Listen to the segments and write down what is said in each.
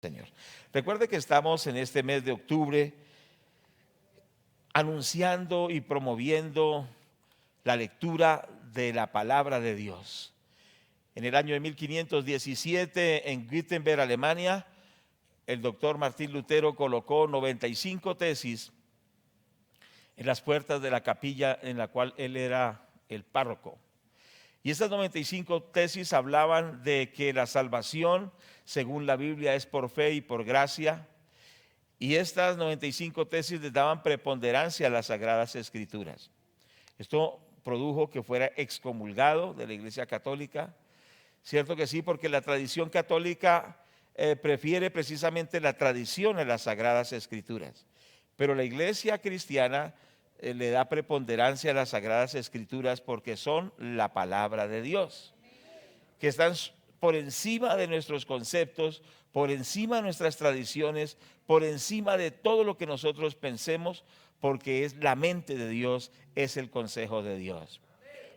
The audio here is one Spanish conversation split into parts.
Señor. Recuerde que estamos en este mes de octubre anunciando y promoviendo la lectura de la palabra de Dios. En el año de 1517 en Wittenberg, Alemania, el doctor Martín Lutero colocó 95 tesis en las puertas de la capilla en la cual él era el párroco. Y estas 95 tesis hablaban de que la salvación, según la Biblia, es por fe y por gracia. Y estas 95 tesis les daban preponderancia a las Sagradas Escrituras. Esto produjo que fuera excomulgado de la Iglesia Católica. Cierto que sí, porque la tradición católica prefiere precisamente la tradición a las Sagradas Escrituras. Pero la Iglesia cristiana le da preponderancia a las Sagradas Escrituras porque son la palabra de Dios, que están por encima de nuestros conceptos, por encima de nuestras tradiciones, por encima de todo lo que nosotros pensemos, porque es la mente de Dios, es el consejo de Dios.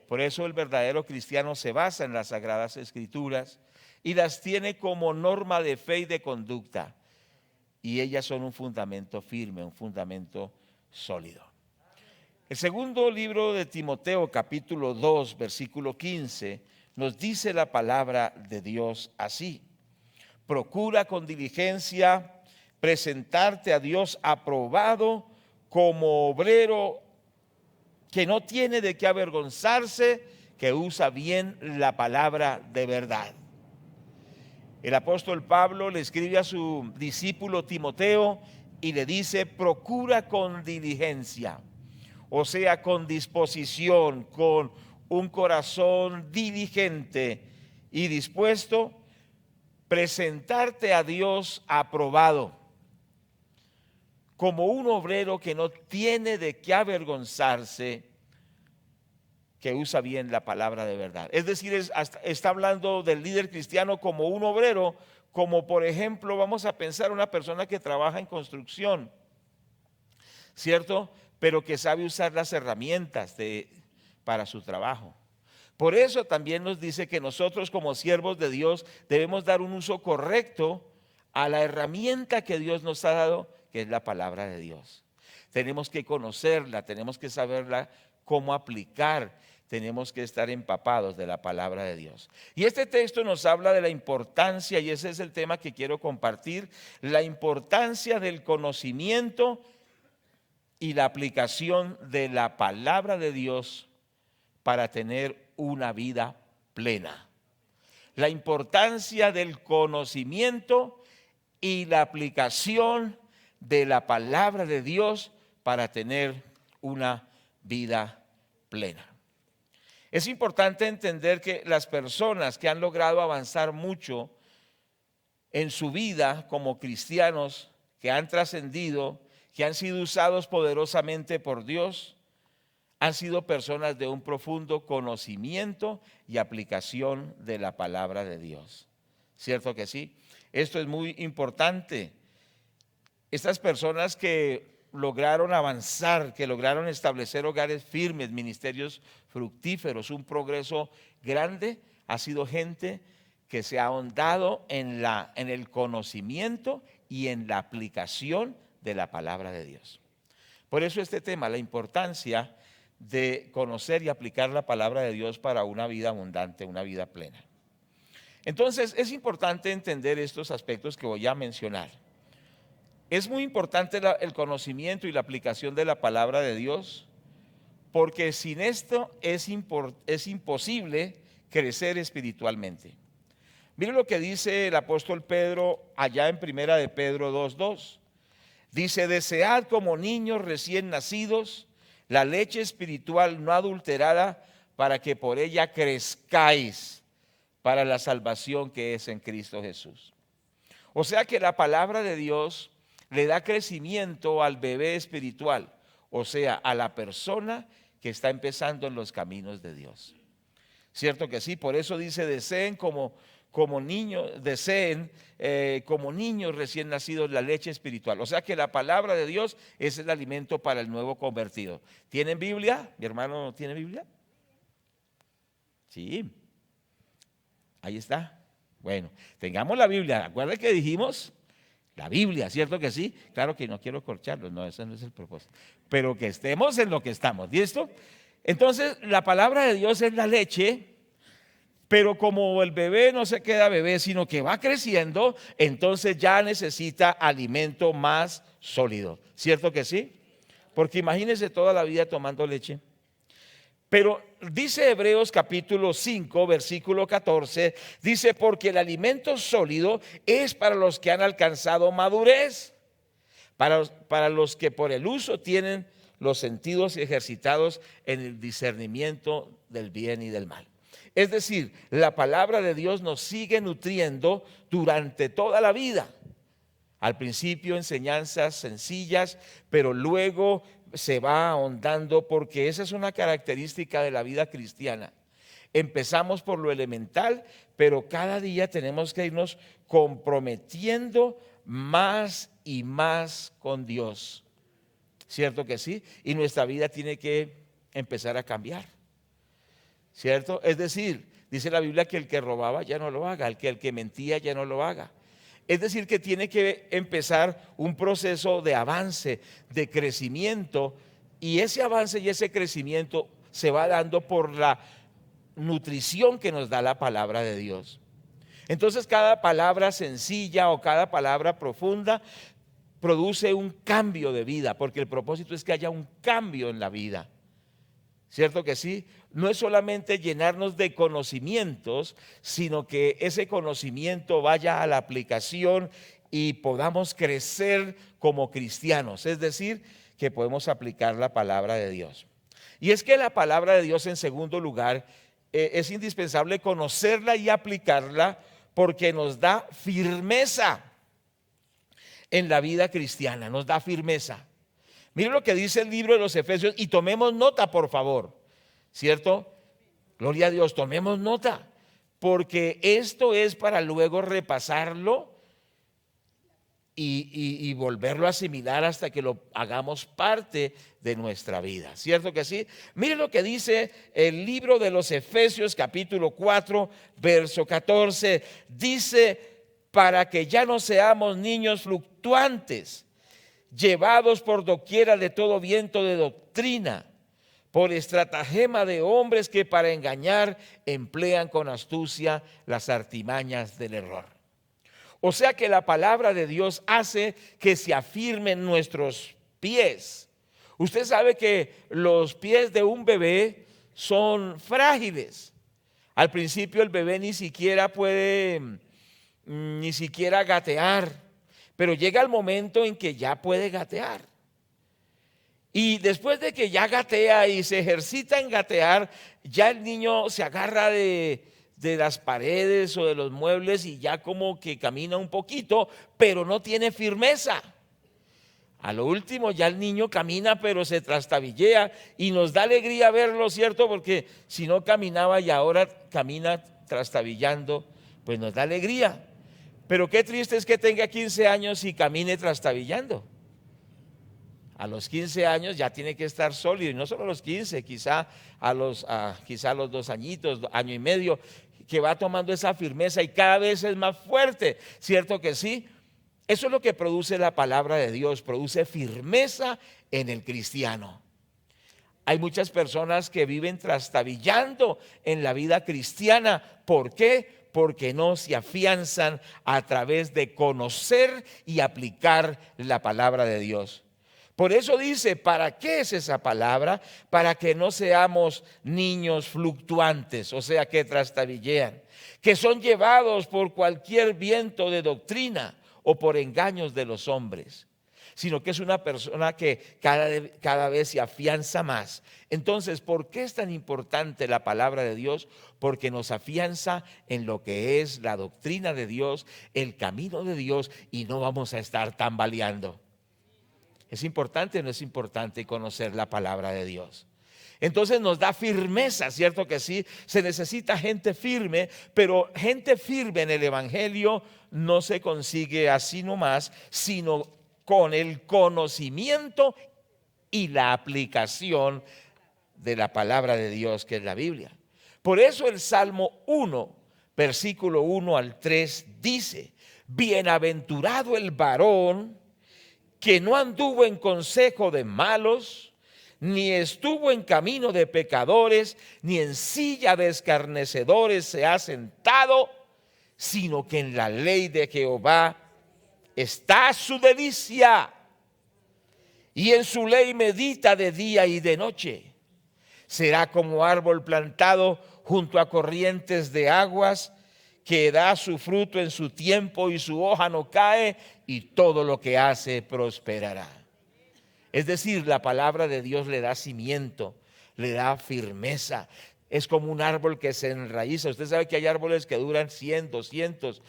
Por eso el verdadero cristiano se basa en las Sagradas Escrituras y las tiene como norma de fe y de conducta. Y ellas son un fundamento firme, un fundamento sólido. El segundo libro de Timoteo, capítulo 2, versículo 15, nos dice la palabra de Dios así: procura con diligencia presentarte a Dios aprobado como obrero que no tiene de qué avergonzarse, que usa bien la palabra de verdad. El apóstol Pablo le escribe a su discípulo Timoteo y le dice: procura con diligencia. O sea, con disposición, con un corazón diligente y dispuesto, presentarte a Dios aprobado, como un obrero que no tiene de qué avergonzarse, que usa bien la palabra de verdad. Es decir, está hablando del líder cristiano como un obrero, como por ejemplo, vamos a pensar una persona que trabaja en construcción, ¿cierto? Pero que sabe usar las herramientas para su trabajo. Por eso también nos dice que nosotros como siervos de Dios debemos dar un uso correcto a la herramienta que Dios nos ha dado, que es la palabra de Dios. Tenemos que conocerla, tenemos que saberla cómo aplicar, tenemos que estar empapados de la palabra de Dios. Y este texto nos habla de la importancia, y ese es el tema que quiero compartir, la importancia del conocimiento y la aplicación de la palabra de Dios para tener una vida plena. La importancia del conocimiento y la aplicación de la palabra de Dios para tener una vida plena. Es importante entender que las personas que han logrado avanzar mucho en su vida como cristianos, que han trascendido, que han sido usados poderosamente por Dios, han sido personas de un profundo conocimiento y aplicación de la palabra de Dios. ¿Cierto que sí? Esto es muy importante. Estas personas que lograron avanzar, que lograron establecer hogares firmes, ministerios fructíferos, un progreso grande, ha sido gente que se ha ahondado en el conocimiento y en la aplicación de la palabra de Dios. Por eso este tema, la importancia de conocer y aplicar la palabra de Dios para una vida abundante, una vida plena. Entonces, es importante entender estos aspectos que voy a mencionar. Es muy importante el conocimiento y la aplicación de la palabra de Dios, porque sin esto es imposible crecer espiritualmente. Mire lo que dice el apóstol Pedro allá en Primera de Pedro 2:2. Dice: desead como niños recién nacidos la leche espiritual no adulterada, para que por ella crezcáis para la salvación que es en Cristo Jesús. O sea que la palabra de Dios le da crecimiento al bebé espiritual, o sea, a la persona que está empezando en los caminos de Dios. ¿Cierto que sí? Por eso dice: deseen como niños, como niños recién nacidos la leche espiritual. O sea que la palabra de Dios es el alimento para el nuevo convertido. ¿Tienen Biblia? ¿Mi hermano tiene Biblia? Sí. Ahí está. Bueno, tengamos la Biblia. Acuérdense que dijimos La Biblia, ¿cierto que sí? Claro que no quiero corcharlos, no, ese no es el propósito. Pero que estemos en lo que estamos, ¿listo? Entonces, la palabra de Dios es la leche, pero como el bebé no se queda bebé, sino que va creciendo, entonces ya necesita alimento más sólido, ¿cierto que sí? Porque imagínense toda la vida tomando leche. Pero dice Hebreos capítulo 5, versículo 14, dice, porque el alimento sólido es para los que han alcanzado madurez, para los que por el uso tienen los sentidos ejercitados en el discernimiento del bien y del mal. Es decir, la palabra de Dios nos sigue nutriendo durante toda la vida. Al principio enseñanzas sencillas, pero luego se va ahondando, porque esa es una característica de la vida cristiana. Empezamos por lo elemental, pero cada día tenemos que irnos comprometiendo más y más con Dios. ¿Cierto que sí? Y nuestra vida tiene que empezar a cambiar. ¿Cierto? Es decir, dice la Biblia que el que robaba ya no lo haga, el que mentía ya no lo haga. Es decir, que tiene que empezar un proceso de avance, de crecimiento, y ese avance y ese crecimiento se va dando por la nutrición que nos da la palabra de Dios. Entonces, cada palabra sencilla o cada palabra profunda produce un cambio de vida, porque el propósito es que haya un cambio en la vida. ¿Cierto que sí? No es solamente llenarnos de conocimientos, sino que ese conocimiento vaya a la aplicación y podamos crecer como cristianos. Es decir, que podemos aplicar la palabra de Dios. Y es que la palabra de Dios, en segundo lugar, es indispensable conocerla y aplicarla porque nos da firmeza en la vida cristiana, nos da firmeza. Miren lo que dice el libro de los Efesios y tomemos nota, por favor, ¿cierto? Gloria a Dios, tomemos nota, porque esto es para luego repasarlo y volverlo a asimilar hasta que lo hagamos parte de nuestra vida, ¿cierto que sí? Miren lo que dice el libro de los Efesios capítulo 4, verso 14, dice, para que ya no seamos niños fluctuantes, llevados por doquiera de todo viento de doctrina, por estratagema de hombres que para engañar emplean con astucia las artimañas del error. O sea que la palabra de Dios hace que se afirmen nuestros pies. Usted sabe que los pies de un bebé son frágiles. Al principio el bebé ni siquiera puede, ni siquiera gatear. Pero llega el momento en que ya puede gatear. Y después de que ya gatea y se ejercita en gatear, ya el niño se agarra de las paredes o de los muebles y ya como que camina un poquito, pero no tiene firmeza. A lo último ya el niño camina, pero se trastabillea y nos da alegría verlo, ¿cierto? Porque si no caminaba y ahora camina trastabillando, pues nos da alegría. Pero qué triste es que tenga 15 años y camine trastabillando. A los 15 años ya tiene que estar sólido, y no solo a los 15, quizá a los 2 añitos, año y medio, que va tomando esa firmeza y cada vez es más fuerte, ¿cierto que sí? Eso es lo que produce la palabra de Dios, produce firmeza en el cristiano. Hay muchas personas que viven trastabillando en la vida cristiana. ¿Por qué? Porque no se afianzan a través de conocer y aplicar la palabra de Dios. Por eso dice, ¿para qué es esa palabra? Para que no seamos niños fluctuantes, o sea, que trastabillean, que son llevados por cualquier viento de doctrina o por engaños de los hombres, sino que es una persona que cada vez se afianza más. Entonces, ¿por qué es tan importante la palabra de Dios? Porque nos afianza en lo que es la doctrina de Dios, el camino de Dios, y no vamos a estar tambaleando. ¿Es importante o no es importante conocer la palabra de Dios? Entonces nos da firmeza, ¿cierto que sí? Se necesita gente firme, pero gente firme en el Evangelio no se consigue así nomás, sino con el conocimiento y la aplicación de la palabra de Dios, que es la Biblia. Por eso el Salmo 1, versículo 1 al 3 dice, Bienaventurado el varón que no anduvo en consejo de malos, ni estuvo en camino de pecadores, ni en silla de escarnecedores se ha sentado, sino que en la ley de Jehová está su delicia, y en su ley medita de día y de noche. Será como árbol plantado junto a corrientes de aguas, que da su fruto en su tiempo y su hoja no cae, y todo lo que hace prosperará. Es decir, la palabra de Dios le da cimiento, le da firmeza. Es como un árbol que se enraiza. Usted sabe que hay árboles que duran 100, 200,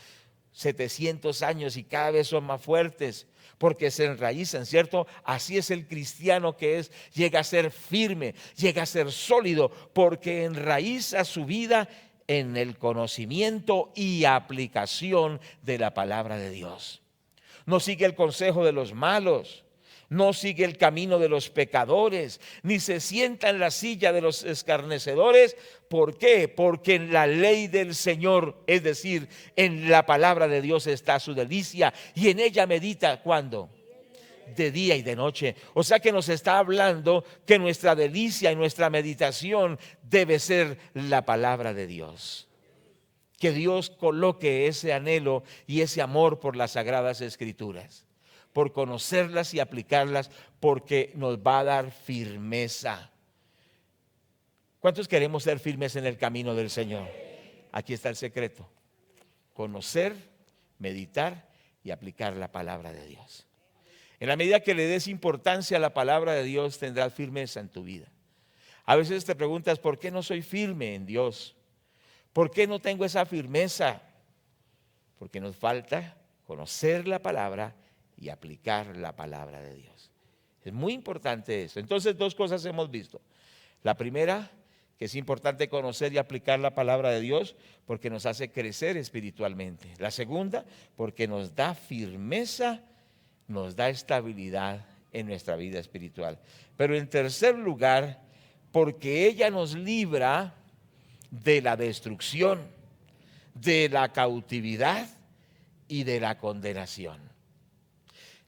700 años y cada vez son más fuertes porque se enraizan, ¿cierto? Así es el cristiano que es, llega a ser firme, llega a ser sólido, porque enraiza su vida en el conocimiento y aplicación de la palabra de Dios. No sigue el consejo de los malos, no sigue el camino de los pecadores, ni se sienta en la silla de los escarnecedores. ¿Por qué? Porque en la ley del Señor, es decir, en la palabra de Dios está su delicia, y en ella medita, ¿cuándo? De día y de noche. O sea que nos está hablando que nuestra delicia y nuestra meditación debe ser la palabra de Dios. Que Dios coloque ese anhelo y ese amor por las Sagradas Escrituras, por conocerlas y aplicarlas, porque nos va a dar firmeza. ¿Cuántos queremos ser firmes en el camino del Señor? Aquí está el secreto: conocer, meditar y aplicar la palabra de Dios. En la medida que le des importancia a la palabra de Dios, tendrás firmeza en tu vida. A veces te preguntas, ¿por qué no soy firme en Dios? ¿Por qué no tengo esa firmeza? Porque nos falta conocer la palabra y aplicar la palabra de Dios. Es muy importante eso. Entonces, dos cosas hemos visto. La primera, que es importante conocer y aplicar la palabra de Dios porque nos hace crecer espiritualmente. La segunda, porque nos da firmeza, nos da estabilidad en nuestra vida espiritual. Pero en tercer lugar, porque ella nos libra de la destrucción, de la cautividad y de la condenación.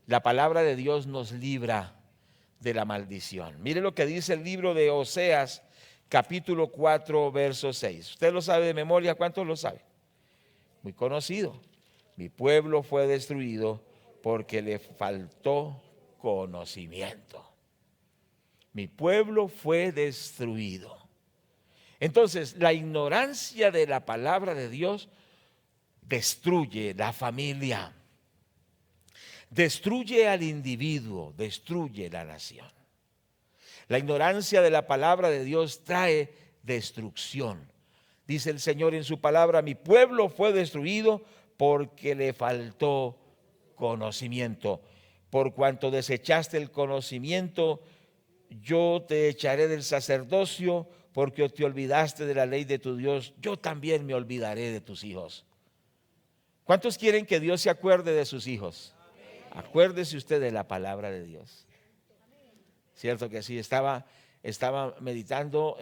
La palabra de Dios nos libra de la maldición. Mire lo que dice el libro de Oseas, capítulo 4, verso 6. Usted lo sabe de memoria. ¿Cuántos lo saben? Muy conocido. Mi pueblo fue destruido porque le faltó conocimiento. Mi pueblo fue destruido. Entonces, la ignorancia de la palabra de Dios destruye la familia, destruye al individuo, destruye la nación. La ignorancia de la palabra de Dios trae destrucción. Dice el Señor en su palabra: mi pueblo fue destruido porque le faltó conocimiento. Por cuanto desechaste el conocimiento, yo te echaré del sacerdocio, porque te olvidaste de la ley de tu Dios, yo también me olvidaré de tus hijos. ¿Cuántos quieren que Dios se acuerde de sus hijos? Acuérdese usted de la palabra de Dios. Cierto que sí, estaba meditando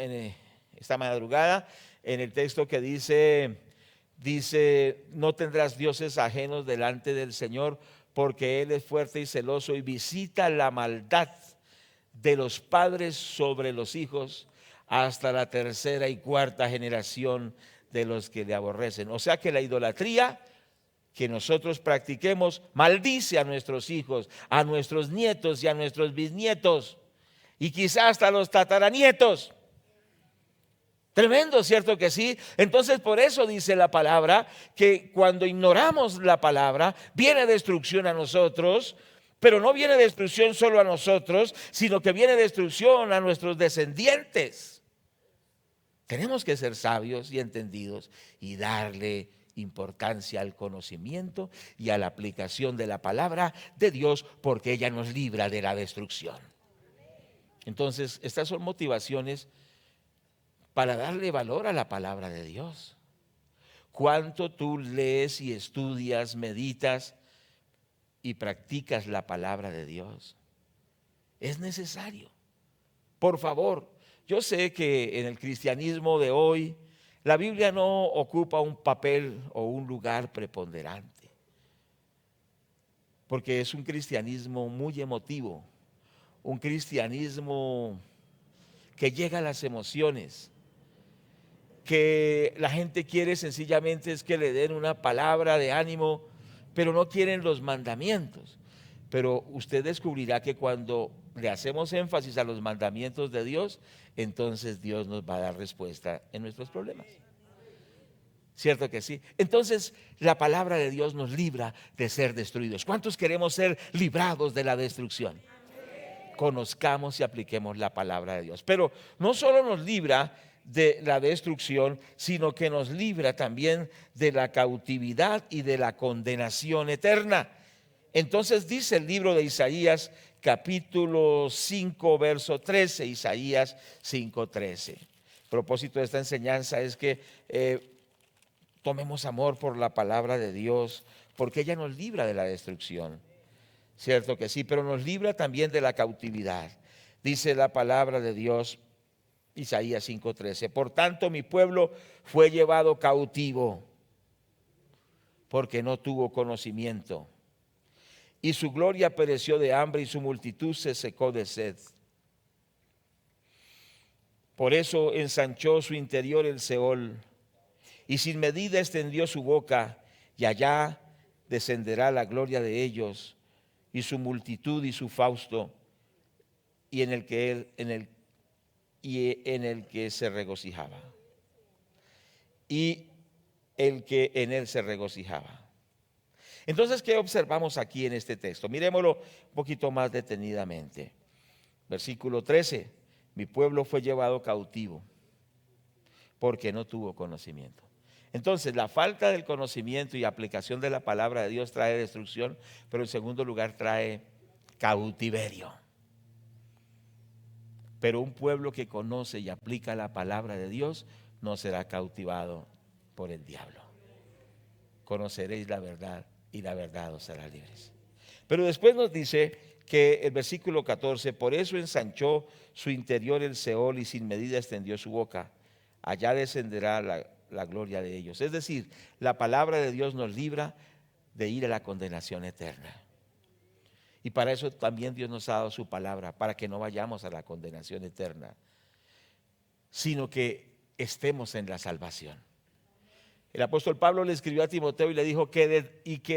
esta madrugada en el texto que dice, no tendrás dioses ajenos delante del Señor, porque Él es fuerte y celoso y visita la maldad de los padres sobre los hijos hasta la tercera y cuarta generación de los que le aborrecen. O sea que la idolatría que nosotros practiquemos maldice a nuestros hijos, a nuestros nietos y a nuestros bisnietos, y quizás hasta los tataranietos. Tremendo, ¿cierto que sí? Entonces, por eso dice la palabra que cuando ignoramos la palabra, viene destrucción a nosotros. Pero no viene destrucción solo a nosotros, sino que viene destrucción a nuestros descendientes. Tenemos que ser sabios y entendidos y darle importancia al conocimiento y a la aplicación de la palabra de Dios, porque ella nos libra de la destrucción. Entonces, estas son motivaciones para darle valor a la palabra de Dios. Cuánto tú lees y estudias, meditas y practicas la palabra de Dios. Es necesario. Por favor, yo sé que en el cristianismo de hoy la Biblia no ocupa un papel o un lugar preponderante. porque es un cristianismo muy emotivo, un cristianismo que llega a las emociones, que la gente quiere sencillamente es que le den una palabra de ánimo, pero no quieren los mandamientos. Pero usted descubrirá que cuando le hacemos énfasis a los mandamientos de Dios, entonces Dios nos va a dar respuesta en nuestros problemas. ¿Cierto que sí? Entonces la palabra de Dios nos libra de ser destruidos. ¿Cuántos queremos ser librados de la destrucción? Conozcamos y apliquemos la palabra de Dios. Pero no solo nos libra de la destrucción, sino que nos libra también de la cautividad y de la condenación eterna. Entonces dice el libro de Isaías capítulo 5 verso 13, Isaías 5:13. El propósito de esta enseñanza es que tomemos amor por la palabra de Dios, porque ella nos libra de la destrucción. Cierto que sí, pero nos libra también de la cautividad. Dice la palabra de Dios, Isaías 5:13, por tanto mi pueblo fue llevado cautivo porque no tuvo conocimiento, y su gloria pereció de hambre y su multitud se secó de sed. Por eso ensanchó su interior el Seol, y sin medida extendió su boca, y allá descenderá la gloria de ellos, y su multitud y su fausto, y en el que se regocijaba. Y el que en él se regocijaba. Entonces, ¿qué observamos aquí en este texto? Miremoslo un poquito más detenidamente. Versículo 13, mi pueblo fue llevado cautivo porque no tuvo conocimiento. Entonces, la falta del conocimiento y aplicación de la palabra de Dios trae destrucción, pero en segundo lugar trae cautiverio. Pero un pueblo que conoce y aplica la palabra de Dios no será cautivado por el diablo. Conoceréis la verdad y la verdad os hará libres. Pero después nos dice que el versículo 14, por eso ensanchó su interior el Seol y sin medida extendió su boca. Allá descenderá la gloria de ellos. Es decir, la palabra de Dios nos libra de ir a la condenación eterna. Y para eso también Dios nos ha dado su palabra, para que no vayamos a la condenación eterna, sino que estemos en la salvación. El apóstol Pablo le escribió a Timoteo y le dijo que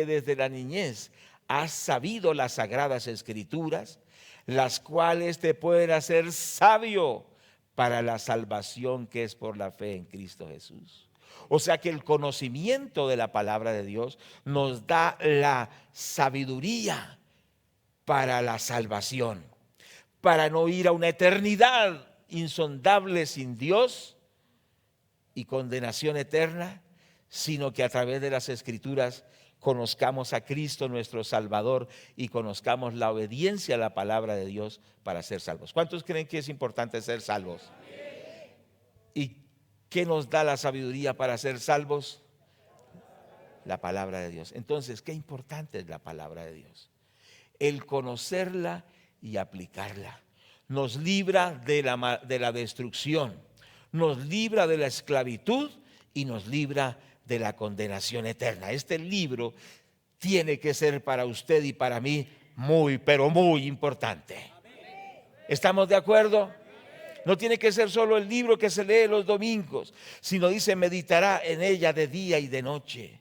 desde la niñez has sabido las sagradas escrituras, las cuales te pueden hacer sabio para la salvación que es por la fe en Cristo Jesús. O sea que el conocimiento de la palabra de Dios nos da la sabiduría para la salvación, para no ir a una eternidad insondable sin Dios y condenación eterna, sino que a través de las Escrituras conozcamos a Cristo nuestro Salvador y conozcamos la obediencia a la palabra de Dios para ser salvos. ¿Cuántos creen que es importante ser salvos? ¿Y qué nos da la sabiduría para ser salvos? La palabra de Dios. Entonces, qué importante es la palabra de Dios. El conocerla y aplicarla nos libra de la destrucción, nos libra de la esclavitud y nos libra de la condenación eterna. Este libro tiene que ser para usted y para mí muy, pero muy importante. ¿Estamos de acuerdo? No tiene que ser solo el libro que se lee los domingos, sino dice, meditará en ella de día y de noche.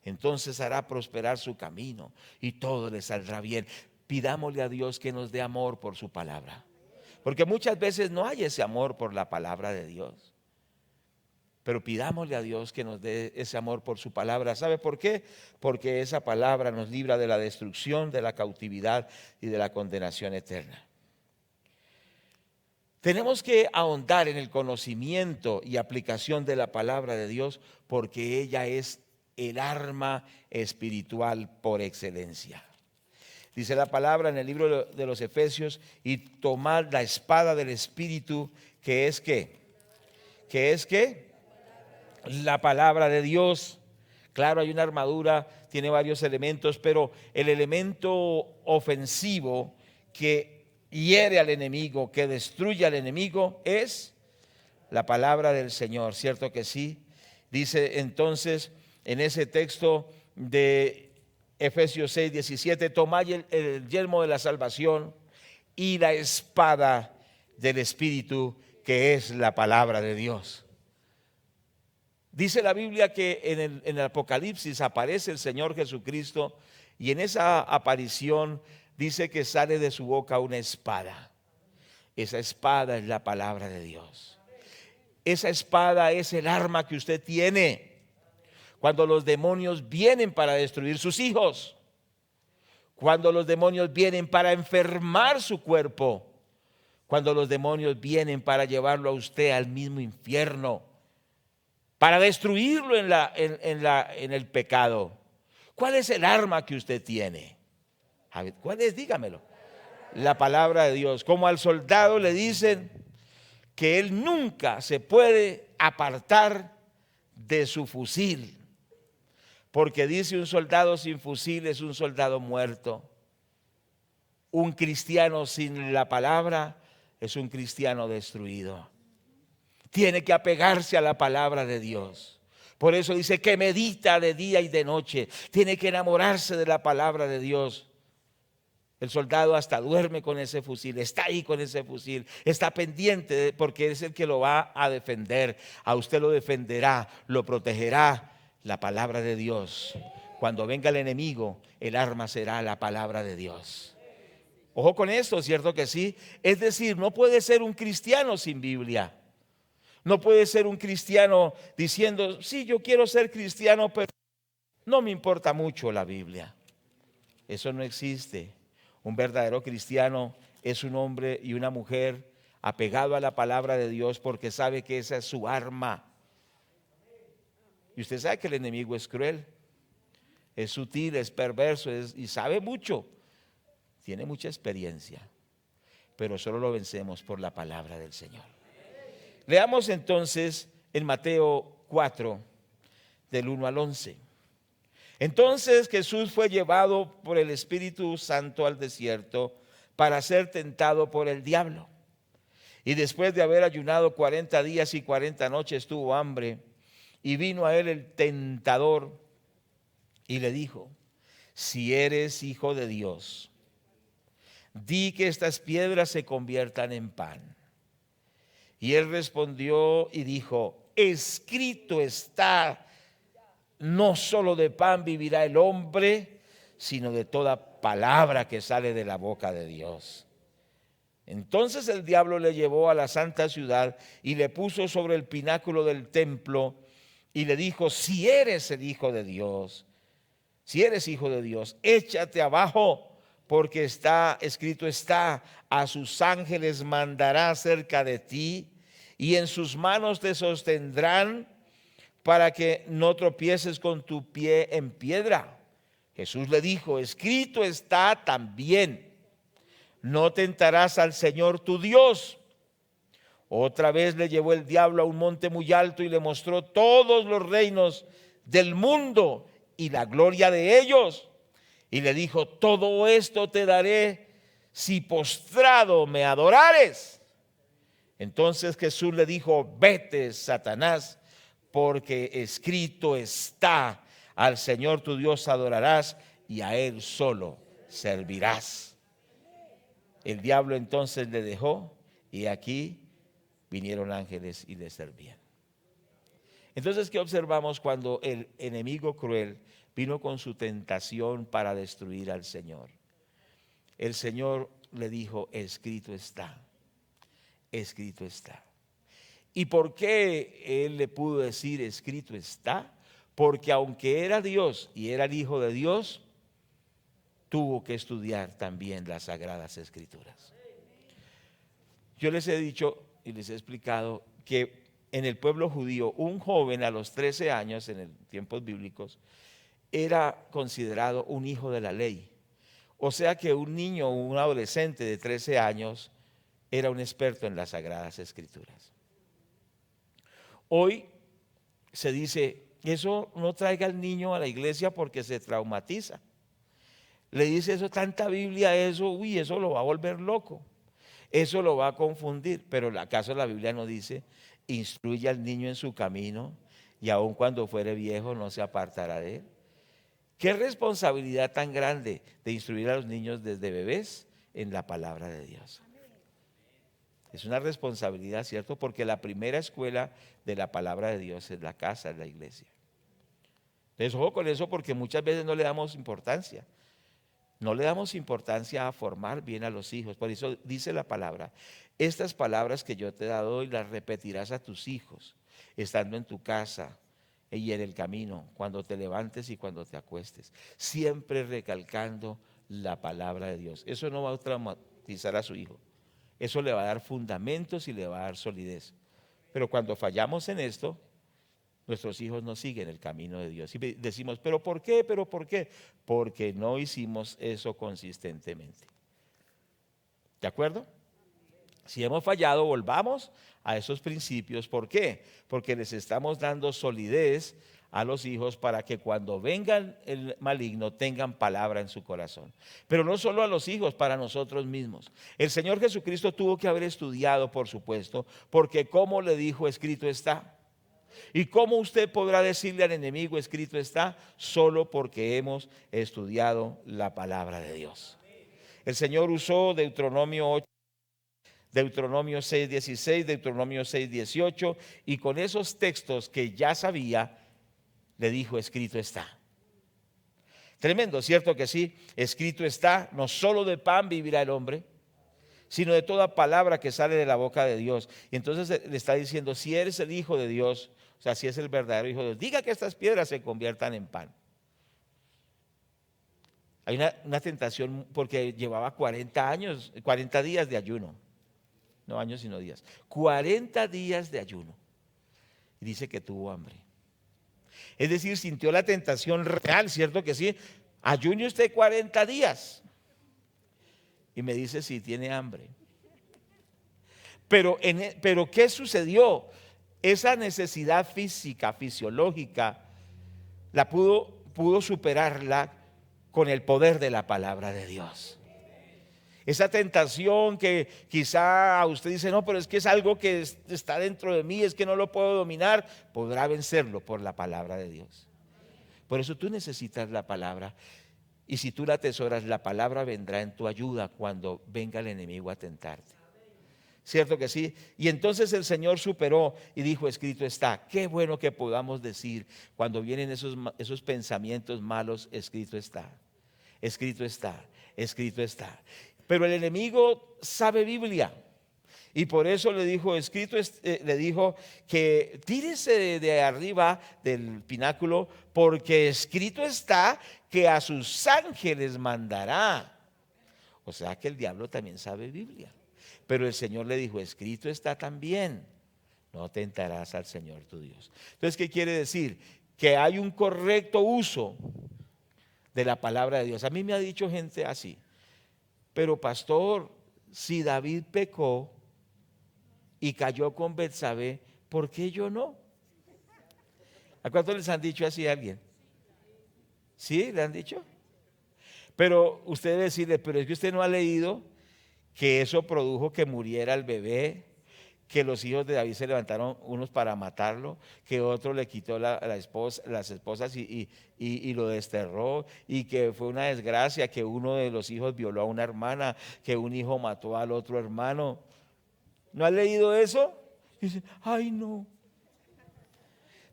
Entonces hará prosperar su camino y todo le saldrá bien. Pidámosle a Dios que nos dé amor por su palabra, porque muchas veces no hay ese amor por la palabra de Dios. Pero pidámosle a Dios que nos dé ese amor por su palabra. ¿Sabe por qué? Porque esa palabra nos libra de la destrucción, de la cautividad y de la condenación eterna. Tenemos que ahondar en el conocimiento y aplicación de la palabra de Dios, porque ella es el arma espiritual por excelencia. Dice la palabra en el libro de los Efesios, y tomad la espada del Espíritu, que es ¿qué? ¿Qué es qué? La palabra de Dios. Claro, hay una armadura, tiene varios elementos, pero el elemento ofensivo que hiere al enemigo, que destruye al enemigo, es la palabra del Señor, ¿cierto que sí? Dice entonces en ese texto de Efesios 6, 17, tomad el yelmo de la salvación y la espada del Espíritu, que es la palabra de Dios. Dice la Biblia que en el Apocalipsis aparece el Señor Jesucristo y en esa aparición dice que sale de su boca una espada. Esa espada es la palabra de Dios. Esa espada es el arma que usted tiene cuando los demonios vienen para destruir sus hijos, cuando los demonios vienen para enfermar su cuerpo, cuando los demonios vienen para llevarlo a usted al mismo infierno, para destruirlo en el pecado. ¿Cuál es el arma que usted tiene? ¿Cuál es? Dígamelo. La palabra de Dios. Como al soldado le dicen que él nunca se puede apartar de su fusil, porque dice un soldado sin fusil es un soldado muerto. Un cristiano sin la palabra es un cristiano destruido. Tiene que apegarse a la palabra de Dios. Por eso dice que medita de día y de noche. Tiene que enamorarse de la palabra de Dios. El soldado hasta duerme con ese fusil, está ahí con ese fusil, está pendiente porque es el que lo va a defender. A usted lo defenderá, lo protegerá la palabra de Dios. Cuando venga el enemigo, el arma será la palabra de Dios. Ojo con esto, ¿cierto que sí? Es decir, no puede ser un cristiano sin Biblia. No puede ser un cristiano diciendo, sí, yo quiero ser cristiano, pero no me importa mucho la Biblia. Eso no existe. Un verdadero cristiano es un hombre y una mujer apegado a la palabra de Dios porque sabe que esa es su arma. Y usted sabe que el enemigo es cruel, es sutil, es perverso y sabe mucho. Tiene mucha experiencia, pero solo lo vencemos por la palabra del Señor. Leamos entonces en Mateo 4, del 1 al 11. Entonces Jesús fue llevado por el Espíritu Santo al desierto para ser tentado por el diablo. Y después de haber ayunado 40 días y 40 noches tuvo hambre. Y vino a él el tentador y le dijo, si eres hijo de Dios, di que estas piedras se conviertan en pan. Y él respondió y dijo, escrito está, no solo de pan vivirá el hombre, sino de toda palabra que sale de la boca de Dios. Entonces el diablo le llevó a la santa ciudad y le puso sobre el pináculo del templo y le dijo, si eres el Hijo de Dios, si eres hijo de Dios, échate abajo, porque escrito está, a sus ángeles mandará cerca de ti y en sus manos te sostendrán para que no tropieces con tu pie en piedra. Jesús le dijo, escrito está también, no tentarás al Señor tu Dios. Otra vez le llevó el diablo a un monte muy alto y le mostró todos los reinos del mundo y la gloria de ellos. Y le dijo, todo esto te daré si postrado me adorares. Entonces Jesús le dijo, vete, Satanás, porque escrito está, al Señor tu Dios adorarás y a Él solo servirás. El diablo entonces le dejó y aquí vinieron ángeles y le servían. Entonces, ¿qué observamos cuando el enemigo cruel vino con su tentación para destruir al Señor? El Señor le dijo, escrito está, escrito está. ¿Y por qué él le pudo decir escrito está? Porque aunque era Dios y era el Hijo de Dios, tuvo que estudiar también las Sagradas Escrituras. Yo les he dicho y les he explicado que en el pueblo judío un joven a los 13 años, en los tiempos bíblicos, era considerado un hijo de la ley. O sea que un niño o un adolescente de 13 años era un experto en las Sagradas Escrituras. Hoy se dice, eso no traiga al niño a la iglesia porque se traumatiza. Le dice eso, tanta Biblia, eso, eso lo va a volver loco. Eso lo va a confundir. Pero ¿acaso la Biblia no dice, instruye al niño en su camino y aun cuando fuere viejo no se apartará de él? Qué responsabilidad tan grande de instruir a los niños desde bebés en la palabra de Dios. Es una responsabilidad, ¿cierto? Porque la primera escuela de la palabra de Dios es la casa, es la iglesia. Entonces, ojo con eso, porque muchas veces no le damos importancia. No le damos importancia a formar bien a los hijos. Por eso dice la palabra: estas palabras que yo te he dado hoy las repetirás a tus hijos, estando en tu casa y en el camino, cuando te levantes y cuando te acuestes. Siempre recalcando la palabra de Dios. Eso no va a traumatizar a su hijo. Eso le va a dar fundamentos y le va a dar solidez. Pero cuando fallamos en esto, nuestros hijos no siguen el camino de Dios. Y decimos, ¿pero por qué? ¿Pero por qué? Porque no hicimos eso consistentemente. ¿De acuerdo? Si hemos fallado, volvamos a esos principios. ¿Por qué? Porque les estamos dando solidez a los hijos para que cuando vengan el maligno tengan palabra en su corazón. Pero no solo a los hijos, para nosotros mismos. El Señor Jesucristo tuvo que haber estudiado, por supuesto, porque como le dijo, escrito está. ¿Y cómo usted podrá decirle al enemigo, escrito está? Solo porque hemos estudiado la palabra de Dios. El Señor usó Deuteronomio 8. Deuteronomio 6:16, Deuteronomio 6:18, y con esos textos que ya sabía, le dijo, escrito está. Tremendo, ¿cierto que sí? Escrito está, no solo de pan vivirá el hombre, sino de toda palabra que sale de la boca de Dios. Y entonces le está diciendo, si eres el Hijo de Dios, o sea, si es el verdadero Hijo de Dios, diga que estas piedras se conviertan en pan. Hay una tentación porque llevaba 40 días de ayuno. No años sino días. 40 días de ayuno. Y dice que tuvo hambre. Es decir, sintió la tentación real, ¿cierto que sí? Ayune usted 40 días. Y me dice si tiene hambre. Pero ¿qué sucedió? Esa necesidad física, fisiológica, la pudo superarla con el poder de la palabra de Dios. Esa tentación que quizá usted dice, no, pero es que es algo que está dentro de mí, es que no lo puedo dominar, podrá vencerlo por la palabra de Dios. Por eso tú necesitas la palabra. Y si tú la atesoras, la palabra vendrá en tu ayuda cuando venga el enemigo a tentarte. ¿Cierto que sí? Y entonces el Señor superó y dijo, escrito está. Qué bueno que podamos decir cuando vienen esos pensamientos malos, escrito está. Escrito está, escrito está. Pero el enemigo sabe Biblia y por eso le dijo, le dijo que tírese de arriba del pináculo porque escrito está que a sus ángeles mandará. O sea que el diablo también sabe Biblia. Pero el Señor le dijo, escrito está también, no tentarás al Señor tu Dios. Entonces, ¿qué quiere decir? Que hay un correcto uso de la palabra de Dios. A mí me ha dicho gente así, pero pastor, si David pecó y cayó con Betsabé, ¿por qué yo no? ¿A cuántos les han dicho así a alguien? ¿Sí? ¿Le han dicho? Pero usted debe decirle, pero es que usted no ha leído que eso produjo que muriera el bebé, que los hijos de David se levantaron unos para matarlo, que otro le quitó las esposas y lo desterró, y que fue una desgracia que uno de los hijos violó a una hermana, que un hijo mató al otro hermano. ¿No has leído eso? Dice, ay no.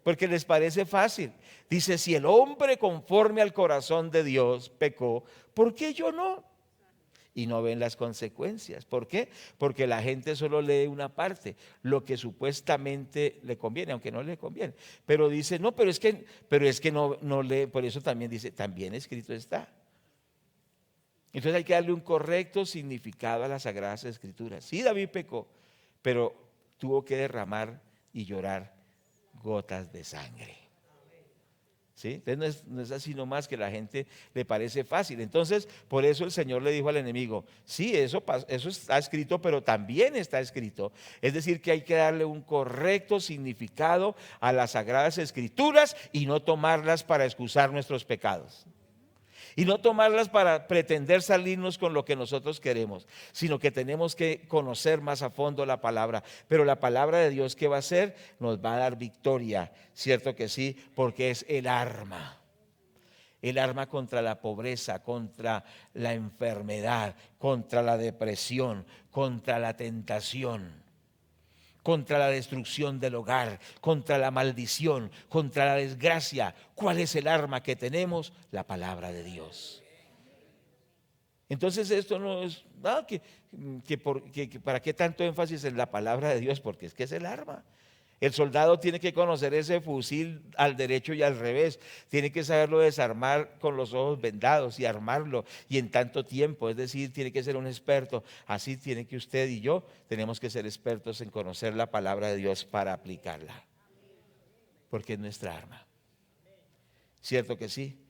Porque les parece fácil. Dice, si el hombre conforme al corazón de Dios pecó, ¿por qué yo no? Y no ven las consecuencias. ¿Por qué? Porque la gente solo lee una parte, lo que supuestamente le conviene, aunque no le conviene. Pero dice, no, pero es que no lee, por eso también dice, también escrito está. Entonces hay que darle un correcto significado a las Sagradas Escrituras. Sí, David pecó, pero tuvo que derramar y llorar gotas de sangre. ¿Sí? Entonces no es así nomás que la gente le parece fácil. Entonces, por eso el Señor le dijo al enemigo, sí, eso está escrito, pero también está escrito. Es decir, que hay que darle un correcto significado a las Sagradas Escrituras y no tomarlas para excusar nuestros pecados. Y no tomarlas para pretender salirnos con lo que nosotros queremos, sino que tenemos que conocer más a fondo la palabra. Pero la palabra de Dios, ¿qué va a hacer? Nos va a dar victoria, ¿cierto que sí? Porque es el arma. El arma contra la pobreza, contra la enfermedad, contra la depresión, contra la tentación, contra la destrucción del hogar, contra la maldición, contra la desgracia. ¿Cuál es el arma que tenemos? La palabra de Dios. Entonces esto no es nada que para qué tanto énfasis en la palabra de Dios, porque es que es el arma. El soldado tiene que conocer ese fusil al derecho y al revés, tiene que saberlo desarmar con los ojos vendados y armarlo y en tanto tiempo, es decir, tiene que ser un experto. Así tiene que usted y yo tenemos que ser expertos en conocer la palabra de Dios para aplicarla, porque es nuestra arma. ¿Cierto que sí?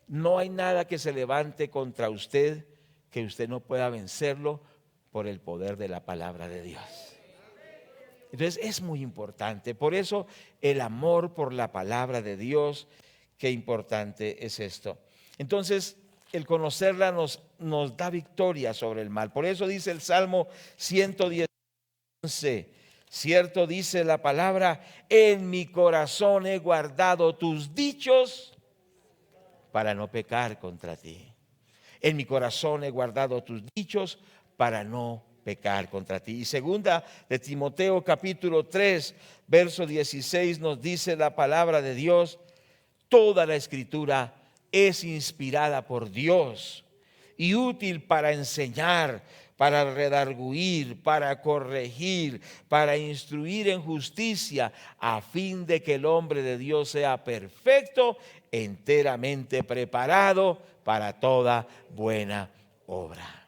No hay nada que se levante contra usted que usted no pueda vencerlo por el poder de la palabra de Dios. Entonces es muy importante. Por eso el amor por la palabra de Dios, qué importante es esto. Entonces el conocerla nos da victoria sobre el mal. Por eso dice el Salmo 110, cierto dice la palabra: en mi corazón he guardado tus dichos para no pecar contra ti. En mi corazón he guardado tus dichos para no pecar contra ti. Y segunda de Timoteo capítulo 3, verso 16 nos dice la palabra de Dios: toda la escritura es inspirada por Dios y útil para enseñar, para redarguir, para corregir, para instruir en justicia, a fin de que el hombre de Dios sea perfecto, enteramente preparado para toda buena obra.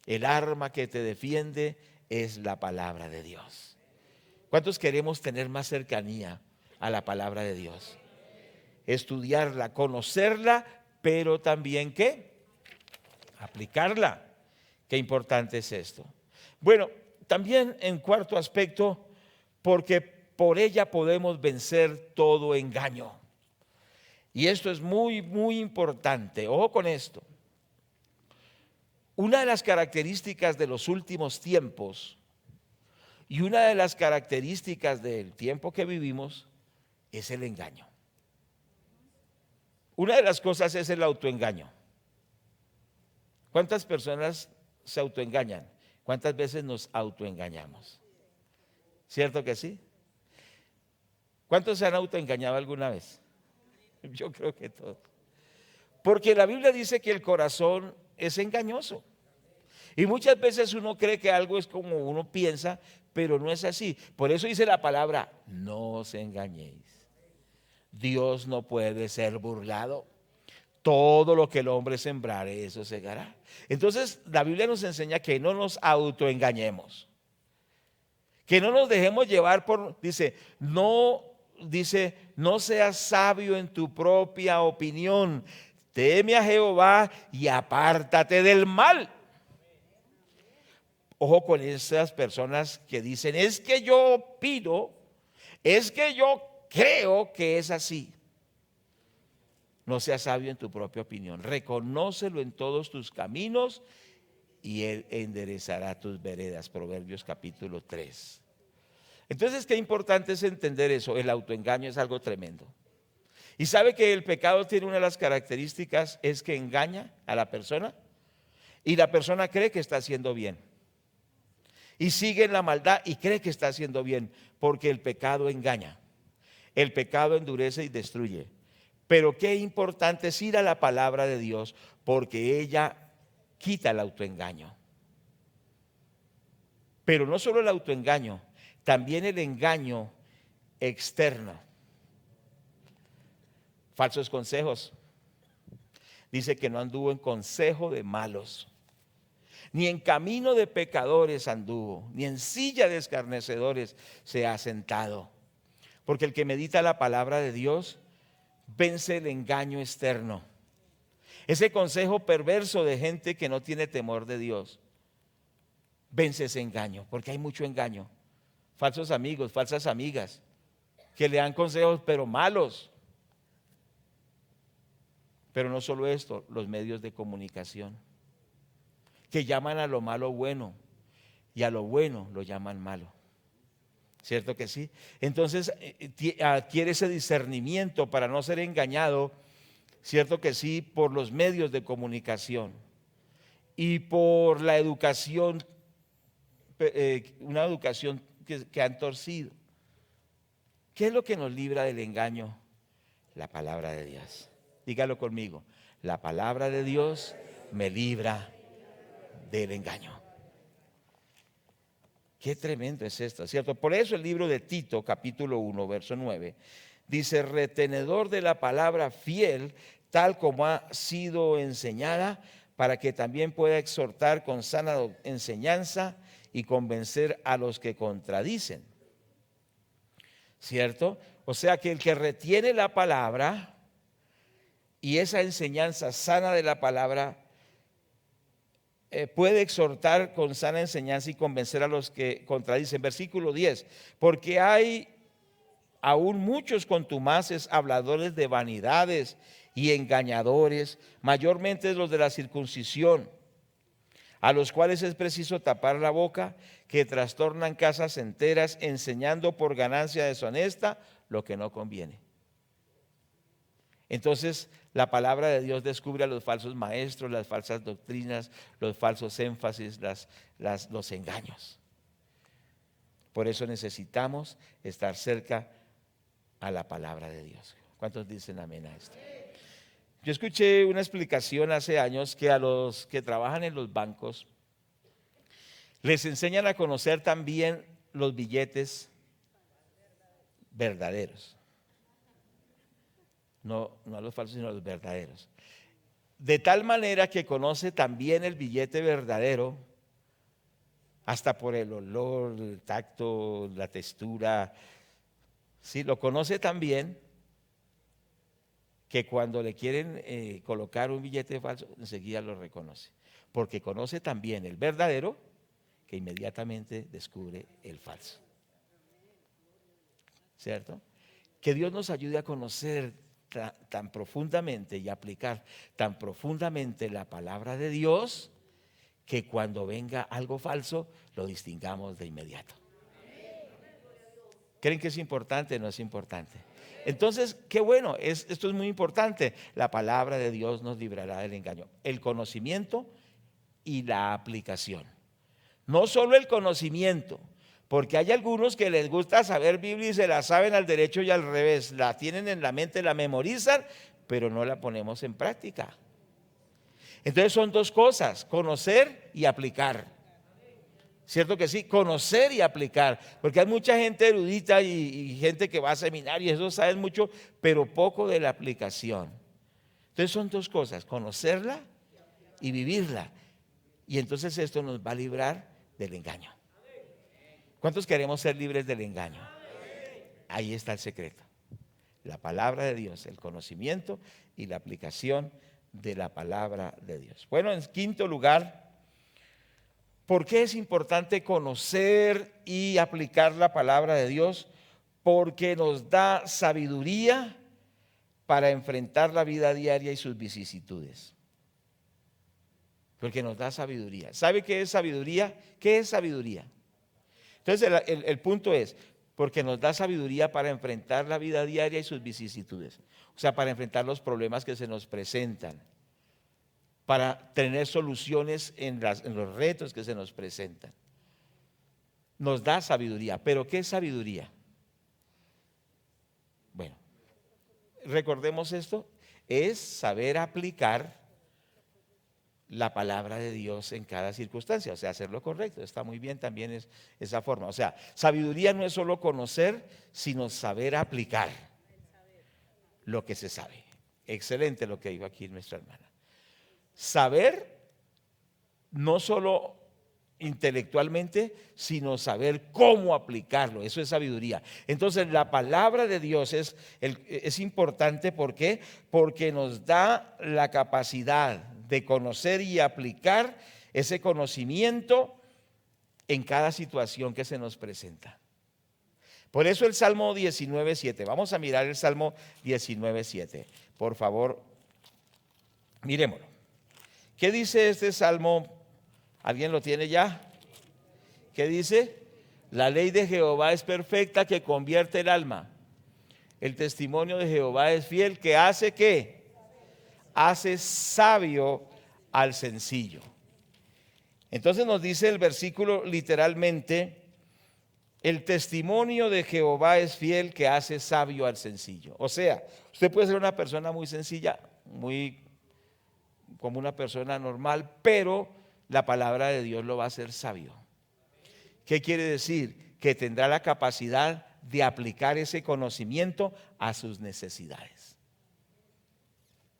El arma que te defiende es la palabra de Dios. ¿Cuántos queremos tener más cercanía a la palabra de Dios? Estudiarla, conocerla, pero también ¿qué? Aplicarla. Qué importante es esto. Bueno, también en cuarto aspecto, porque por ella podemos vencer todo engaño. Y esto es muy, muy importante. Ojo con esto. Una de las características de los últimos tiempos y una de las características del tiempo que vivimos es el engaño. Una de las cosas es el autoengaño. ¿Cuántas personas se autoengañan? ¿Cuántas veces nos autoengañamos? ¿Cierto que sí? ¿Cuántos se han autoengañado alguna vez? Yo creo que todos. Porque la Biblia dice que el corazón es engañoso. Y muchas veces uno cree que algo es como uno piensa, pero no es así. Por eso dice la palabra: no os engañéis. Dios no puede ser burlado. Todo lo que el hombre sembrare, eso segará. Entonces la Biblia nos enseña que no nos autoengañemos, que no nos dejemos llevar por, dice, no seas sabio en tu propia opinión, teme a Jehová y apártate del mal. Ojo con esas personas que dicen: es que yo opino, es que yo creo que es así. No seas sabio en tu propia opinión. Reconócelo en todos tus caminos y Él enderezará tus veredas. Proverbios capítulo 3. Entonces, qué importante es entender eso. El autoengaño es algo tremendo. Y sabe que el pecado tiene una de las características, es que engaña a la persona y la persona cree que está haciendo bien. Y sigue en la maldad y cree que está haciendo bien, porque el pecado engaña. El pecado endurece y destruye. Pero qué importante es ir a la palabra de Dios, porque ella quita el autoengaño. Pero no solo el autoengaño, también el engaño externo. Falsos consejos. Dice que no anduvo en consejo de malos, ni en camino de pecadores anduvo, ni en silla de escarnecedores se ha sentado. Porque el que medita la palabra de Dios vence el engaño externo, ese consejo perverso de gente que no tiene temor de Dios. Vence ese engaño, porque hay mucho engaño. Falsos amigos, falsas amigas que le dan consejos pero malos. Pero no solo esto, los medios de comunicación que llaman a lo malo bueno y a lo bueno lo llaman malo. ¿Cierto que sí? Entonces adquiere ese discernimiento para no ser engañado cierto que sí, por los medios de comunicación y por la educación, una educación que han torcido. ¿Qué es lo que nos libra del engaño? La palabra de Dios. Dígalo conmigo. La palabra de Dios me libra del engaño. Qué tremendo es esto, ¿cierto? Por eso el libro de Tito, capítulo 1, verso 9, dice: retenedor de la palabra fiel, tal como ha sido enseñada, para que también pueda exhortar con sana enseñanza y convencer a los que contradicen. ¿Cierto? O sea que el que retiene la palabra y esa enseñanza sana de la palabra puede exhortar con sana enseñanza y convencer a los que contradicen. Versículo 10, porque hay aún muchos contumaces, habladores de vanidades y engañadores, mayormente los de la circuncisión, a los cuales es preciso tapar la boca, que trastornan casas enteras, enseñando por ganancia deshonesta lo que no conviene. Entonces, la palabra de Dios descubre a los falsos maestros, las falsas doctrinas, los falsos énfasis, los engaños. Por eso necesitamos estar cerca a la palabra de Dios. ¿Cuántos dicen amén a esto? Yo escuché una explicación hace años que a los que trabajan en los bancos les enseñan a conocer también los billetes verdaderos. No a los falsos, sino a los verdaderos. De tal manera que conoce también el billete verdadero, hasta por el olor, el tacto, la textura. Sí, lo conoce también, que cuando le quieren colocar un billete falso, enseguida lo reconoce. Porque conoce también el verdadero, que inmediatamente descubre el falso. ¿Cierto? Que Dios nos ayude a conocer tan profundamente y aplicar tan profundamente la palabra de Dios, que cuando venga algo falso lo distingamos de inmediato. ¿Creen que es importante o no es importante? Entonces, qué bueno, esto es muy importante. La palabra de Dios nos librará del engaño. El conocimiento y la aplicación. No solo el conocimiento, porque hay algunos que les gusta saber Biblia y se la saben al derecho y al revés. La tienen en la mente, la memorizan, pero no la ponemos en práctica. Entonces son dos cosas: conocer y aplicar. ¿Cierto que sí? Conocer y aplicar, porque hay mucha gente erudita y gente que va a seminarios, y eso saben mucho, pero poco de la aplicación. Entonces son dos cosas: conocerla y vivirla. Y entonces esto nos va a librar del engaño. ¿Cuántos queremos ser libres del engaño? Ahí está el secreto: la palabra de Dios, el conocimiento y la aplicación de la palabra de Dios. Bueno, en quinto lugar, ¿por qué es importante conocer y aplicar la palabra de Dios? Porque nos da sabiduría para enfrentar la vida diaria y sus vicisitudes. Porque nos da sabiduría. ¿Sabe qué es sabiduría? ¿Qué es sabiduría? Entonces el punto es: porque nos da sabiduría para enfrentar la vida diaria y sus vicisitudes. O sea, para enfrentar los problemas que se nos presentan, para tener soluciones en los retos que se nos presentan. Nos da sabiduría. ¿Pero qué es sabiduría? Bueno, recordemos esto: es saber aplicar la palabra de Dios en cada circunstancia, o sea, hacer lo correcto. Está muy bien también esa forma. O sea, sabiduría no es solo conocer, sino saber aplicar lo que se sabe. Excelente lo que dijo aquí nuestra hermana. Saber no solo intelectualmente, sino saber cómo aplicarlo. Eso es sabiduría. Entonces, la palabra de Dios es importante. ¿Por qué? Porque nos da la capacidad de conocer y aplicar ese conocimiento en cada situación que se nos presenta. Por eso el Salmo 19:7. Vamos a mirar el Salmo 19:7. Por favor, miremoslo. ¿Qué dice este Salmo? ¿Alguien lo tiene ya? ¿Qué dice? La ley de Jehová es perfecta, que convierte el alma. El testimonio de Jehová es fiel, que hace ¿qué? hace sabio al sencillo. Entonces nos dice el versículo literalmente: el testimonio de Jehová es fiel, que hace sabio al sencillo. O sea, usted puede ser una persona muy sencilla, muy como una persona normal, pero la palabra de Dios lo va a hacer sabio. ¿Qué quiere decir? Que tendrá la capacidad de aplicar ese conocimiento a sus necesidades.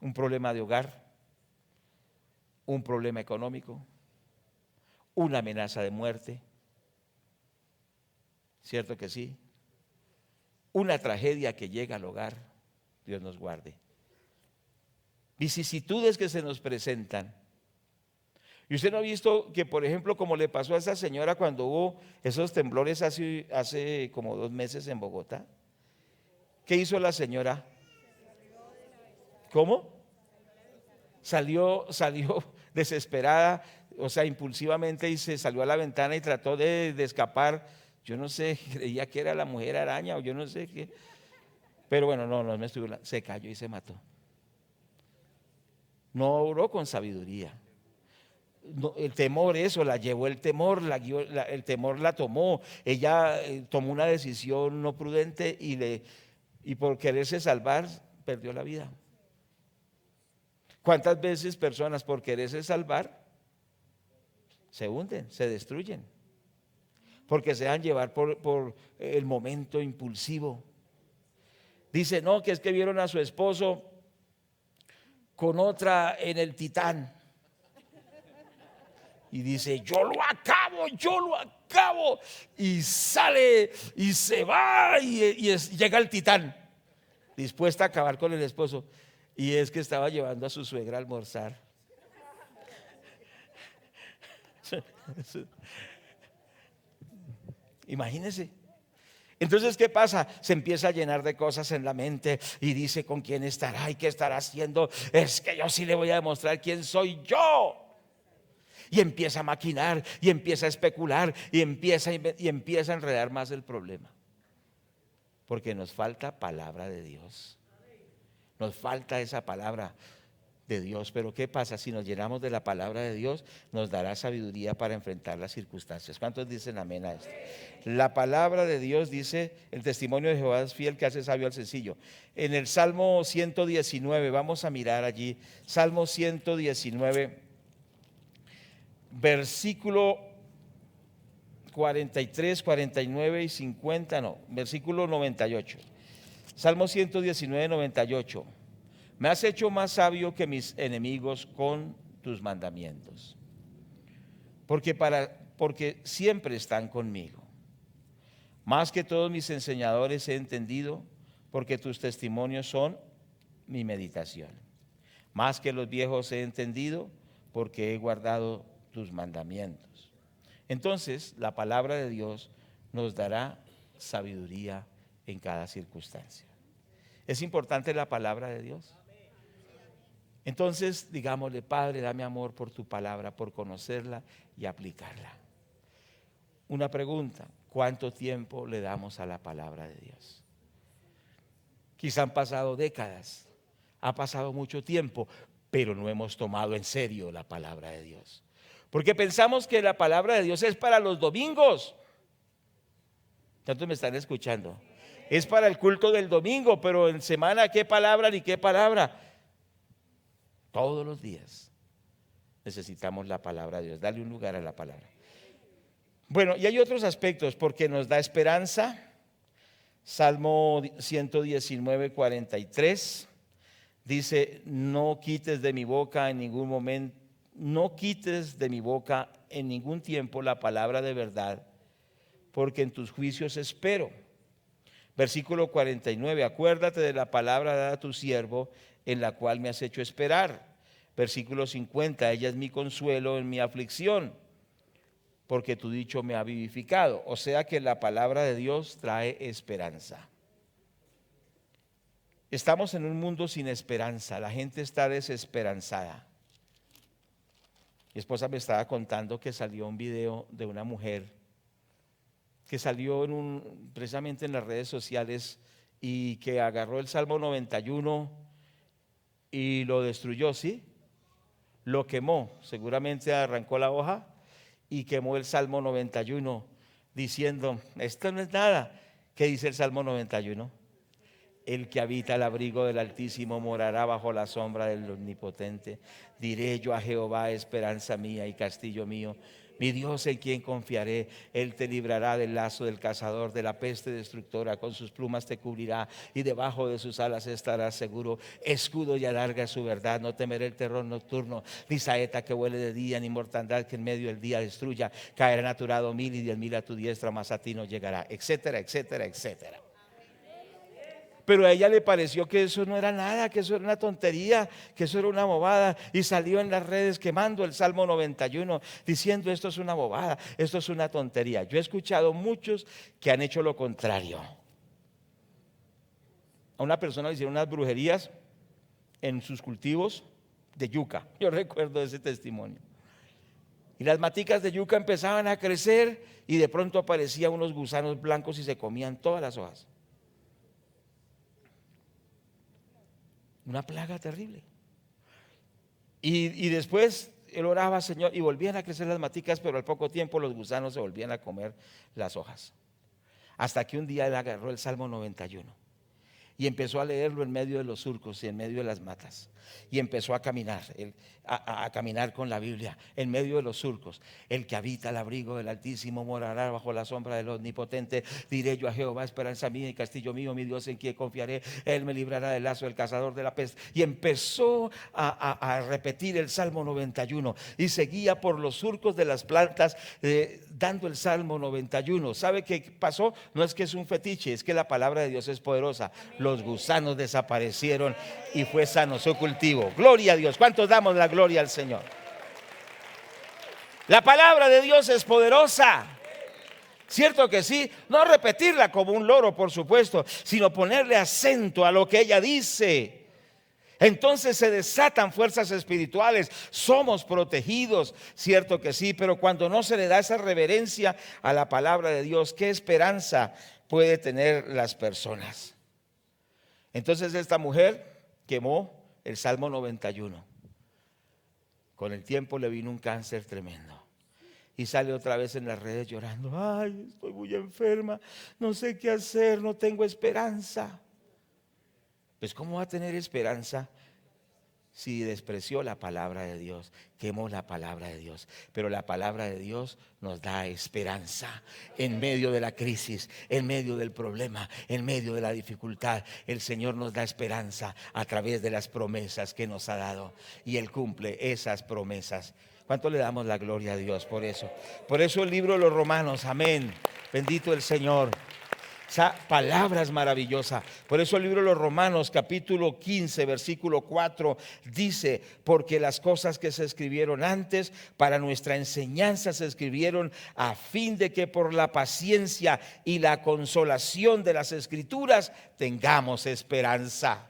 Un problema de hogar, un problema económico, una amenaza de muerte, ¿cierto que sí? Una tragedia que llega al hogar, Dios nos guarde. Vicisitudes que se nos presentan. Y usted no ha visto que, por ejemplo, como le pasó a esa señora cuando hubo esos temblores hace como 2 meses en Bogotá. ¿Qué hizo la señora? ¿Cómo? Salió desesperada, o sea, impulsivamente, y se salió a la ventana y trató de escapar. Yo no sé, creía que era la mujer araña o yo no sé qué. Pero bueno, no me estuvo, se cayó y se mató. No obró con sabiduría. No, el temor, eso, la llevó el temor, el temor la tomó. Ella tomó una decisión no prudente y por quererse salvar perdió la vida. ¿Cuántas veces personas por quererse salvar se hunden, se destruyen? Porque se dejan llevar por el momento impulsivo. Dice, no, que es que vieron a su esposo con otra en el Titán. Y dice, yo lo acabo. Y sale y se va y llega el Titán, dispuesta a acabar con el esposo. Y es que estaba llevando a su suegra a almorzar. Imagínense. Entonces, ¿qué pasa? Se empieza a llenar de cosas en la mente y dice, ¿con quién estará y qué estará haciendo? Es que yo sí le voy a demostrar quién soy yo. Y empieza a maquinar y empieza a especular y empieza a enredar más el problema. Porque nos falta palabra de Dios. Nos falta esa palabra de Dios. Pero ¿qué pasa? Si nos llenamos de la palabra de Dios, nos dará sabiduría para enfrentar las circunstancias. ¿Cuántos dicen amén a esto? La palabra de Dios dice, el testimonio de Jehová es fiel, que hace sabio al sencillo. En el Salmo 119, vamos a mirar allí, Salmo 119, versículo 43, 49 y 50, no, versículo 98. Salmo 119, 98. Me has hecho más sabio que mis enemigos con tus mandamientos, porque siempre están conmigo. Más que todos mis enseñadores he entendido, porque tus testimonios son mi meditación. Más que los viejos he entendido, porque he guardado tus mandamientos. Entonces, la palabra de Dios nos dará sabiduría en cada circunstancia. ¿Es importante la palabra de Dios? Entonces, digámosle, Padre, dame amor por tu palabra, por conocerla y aplicarla. Una pregunta, ¿cuánto tiempo le damos a la palabra de Dios? Quizá han pasado décadas, ha pasado mucho tiempo, pero no hemos tomado en serio la palabra de Dios. Porque pensamos que la palabra de Dios es para los domingos. ¿Cuántos me están escuchando? Es para el culto del domingo, pero en semana, ¿qué palabra ni qué palabra? Todos los días necesitamos la palabra de Dios. Dale un lugar a la palabra. Bueno, y hay otros aspectos, porque nos da esperanza. Salmo 119, 43 dice, no quites de mi boca en ningún momento, no quites de mi boca en ningún tiempo la palabra de verdad, porque en tus juicios espero. Versículo 49, acuérdate de la palabra dada a tu siervo, en la cual me has hecho esperar. Versículo 50, ella es mi consuelo en mi aflicción, porque tu dicho me ha vivificado. O sea que la palabra de Dios trae esperanza. Estamos en un mundo sin esperanza, la gente está desesperanzada. Mi esposa me estaba contando que salió un video de una mujer que salió precisamente en las redes sociales y que agarró el Salmo 91 y lo destruyó, ¿sí? Lo quemó, seguramente arrancó la hoja y quemó el Salmo 91 diciendo, esto no es nada. ¿Qué dice el Salmo 91? El que habita el abrigo del Altísimo morará bajo la sombra del Omnipotente. Diré yo a Jehová, esperanza mía y castillo mío, mi Dios en quien confiaré. Él te librará del lazo del cazador, de la peste destructora. Con sus plumas te cubrirá y debajo de sus alas estarás seguro. Escudo y alarga su verdad. No temeré el terror nocturno, ni saeta que huele de día, ni mortandad que en medio del día destruya. Caerán a tu lado 1000 y 10,000 a tu diestra, mas a ti no llegará, etcétera, etcétera, etcétera. Pero a ella le pareció que eso no era nada, que eso era una tontería, que eso era una bobada, y salió en las redes quemando el Salmo 91 diciendo, esto es una bobada, esto es una tontería. Yo he escuchado muchos que han hecho lo contrario. A una persona le hicieron unas brujerías en sus cultivos de yuca. Yo recuerdo ese testimonio. Y las maticas de yuca empezaban a crecer y de pronto aparecían unos gusanos blancos y se comían todas las hojas. Una plaga terrible. Y después él oraba, Señor, y volvían a crecer las maticas, pero al poco tiempo los gusanos se volvían a comer las hojas. Hasta que un día él agarró el Salmo 91 y empezó a leerlo en medio de los surcos y en medio de las matas. Y empezó a caminar, a caminar con la Biblia en medio de los surcos. El que habita el abrigo del Altísimo morará bajo la sombra del Omnipotente. Diré yo a Jehová, esperanza mía y castillo mío, mi Dios en quien confiaré. Él me librará del lazo del cazador, de la peste. Y empezó a repetir el Salmo 91 y seguía por los surcos de las plantas dando el Salmo 91. ¿Sabe qué pasó? No es que es un fetiche, es que la palabra de Dios es poderosa. Los gusanos desaparecieron y fue sano su cultivo. Gloria a Dios. ¿Cuántos damos la gloria al Señor? La palabra de Dios es poderosa. Cierto que sí, no repetirla como un loro, por supuesto, sino ponerle acento a lo que ella dice. Entonces se desatan fuerzas espirituales, somos protegidos, cierto que sí, pero cuando no se le da esa reverencia a la palabra de Dios, ¿qué esperanza puede tener las personas? Entonces esta mujer quemó el Salmo 91. Con el tiempo le vino un cáncer tremendo. Y sale otra vez en las redes llorando. Ay, estoy muy enferma, no sé qué hacer, no tengo esperanza. Pues ¿cómo va a tener esperanza si despreció la palabra de Dios, quemó la palabra de Dios? Pero la palabra de Dios nos da esperanza en medio de la crisis, en medio del problema, en medio de la dificultad. El Señor nos da esperanza a través de las promesas que nos ha dado, y Él cumple esas promesas. ¿Cuánto le damos la gloria a Dios por eso? Por eso el libro de los Romanos, amén, bendito el Señor. Esa palabra es maravillosa. Por eso el libro de los Romanos, capítulo 15, versículo 4, dice: porque las cosas que se escribieron antes para nuestra enseñanza se escribieron a fin de que por la paciencia y la consolación de las Escrituras tengamos esperanza.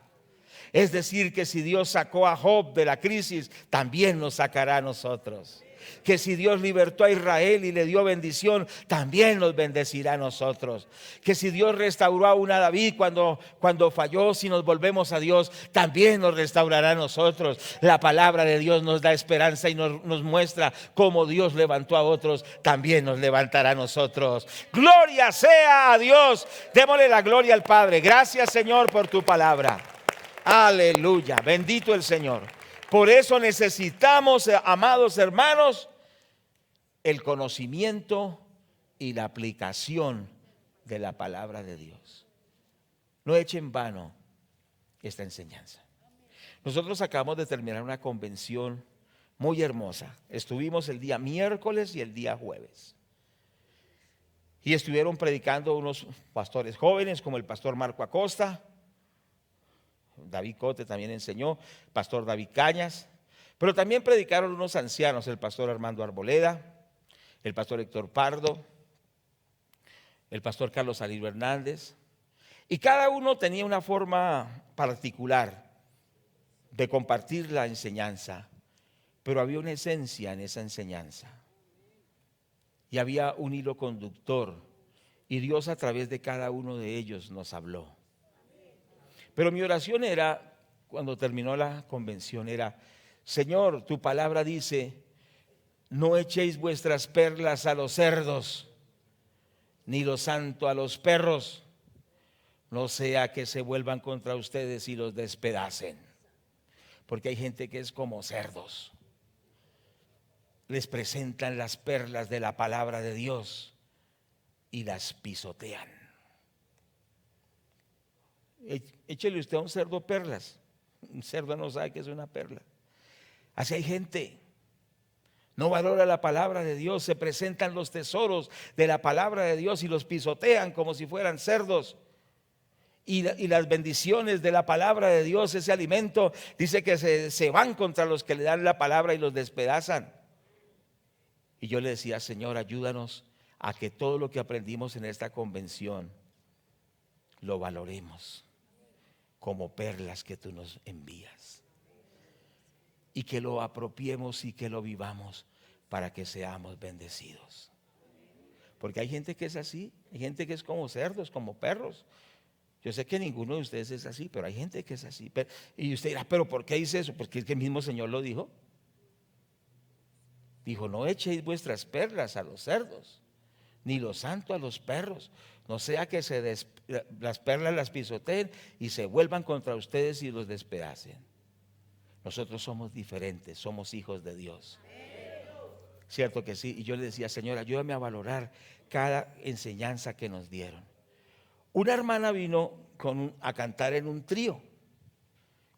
Es decir, que si Dios sacó a Job de la crisis, también nos sacará a nosotros. Que si Dios libertó a Israel y le dio bendición, también nos bendecirá a nosotros. Que si Dios restauró a una David cuando falló, si nos volvemos a Dios, también nos restaurará a nosotros. La palabra de Dios nos da esperanza y nos muestra cómo Dios levantó a otros, también nos levantará a nosotros. Gloria sea a Dios. Démosle la gloria al Padre. Gracias, Señor, por tu palabra. Aleluya, bendito el Señor. Por eso necesitamos, amados hermanos, el conocimiento y la aplicación de la palabra de Dios. No eche en vano esta enseñanza. Nosotros acabamos de terminar una convención muy hermosa. Estuvimos el día miércoles y el día jueves. Y estuvieron predicando unos pastores jóvenes como el pastor Marco Acosta. David Cote también enseñó, pastor David Cañas, pero también predicaron unos ancianos, el pastor Armando Arboleda, el pastor Héctor Pardo, el pastor Carlos Aliro Hernández, y cada uno tenía una forma particular de compartir la enseñanza, pero había una esencia en esa enseñanza y había un hilo conductor, y Dios a través de cada uno de ellos nos habló. Pero mi oración era, cuando terminó la convención era: Señor, tu palabra dice, no echéis vuestras perlas a los cerdos, ni lo santo a los perros, no sea que se vuelvan contra ustedes y los despedacen. Porque hay gente que es como cerdos. Les presentan las perlas de la palabra de Dios y las pisotean. Échele usted a un cerdo perlas. Un cerdo no sabe qué es una perla. Así hay gente. No valora la palabra de Dios. Se presentan los tesoros de la palabra de Dios y los pisotean como si fueran cerdos. Y las bendiciones de la palabra de Dios, ese alimento, dice que se van contra los que le dan la palabra y los despedazan. Y yo le decía: Señor, ayúdanos a que todo lo que aprendimos en esta convención lo valoremos como perlas que tú nos envías, y que lo apropiemos y que lo vivamos para que seamos bendecidos. Porque hay gente que es así, hay gente que es como cerdos, como perros. Yo sé que ninguno de ustedes es así, pero hay gente que es así. Y usted dirá: ¿pero por qué dice eso? Porque es que el mismo Señor lo dijo. Dijo: no echéis vuestras perlas a los cerdos, ni lo santo a los perros, no sea que las perlas las pisoteen y se vuelvan contra ustedes y los despedacen. Nosotros somos diferentes, somos hijos de Dios. Cierto que sí. Y yo le decía: Señor, ayúdame a valorar cada enseñanza que nos dieron. Una hermana vino a cantar en un trío.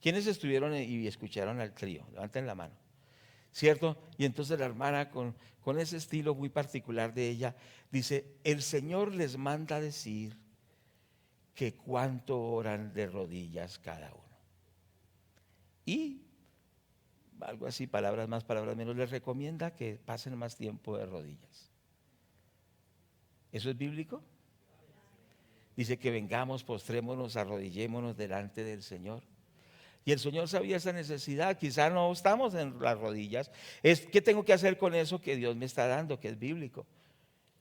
¿Quiénes estuvieron y escucharon al trío? Levanten la mano. ¿Cierto? Y entonces la hermana, con ese estilo muy particular de ella, dice: el Señor les manda a decir que cuánto oran de rodillas cada uno. Y algo así, palabras más, palabras menos, les recomienda que pasen más tiempo de rodillas. ¿Eso es bíblico? Dice que vengamos, postrémonos, arrodillémonos delante del Señor. Y el Señor sabía esa necesidad. Quizás no estamos en las rodillas. ¿Qué tengo que hacer con eso que Dios me está dando, que es bíblico?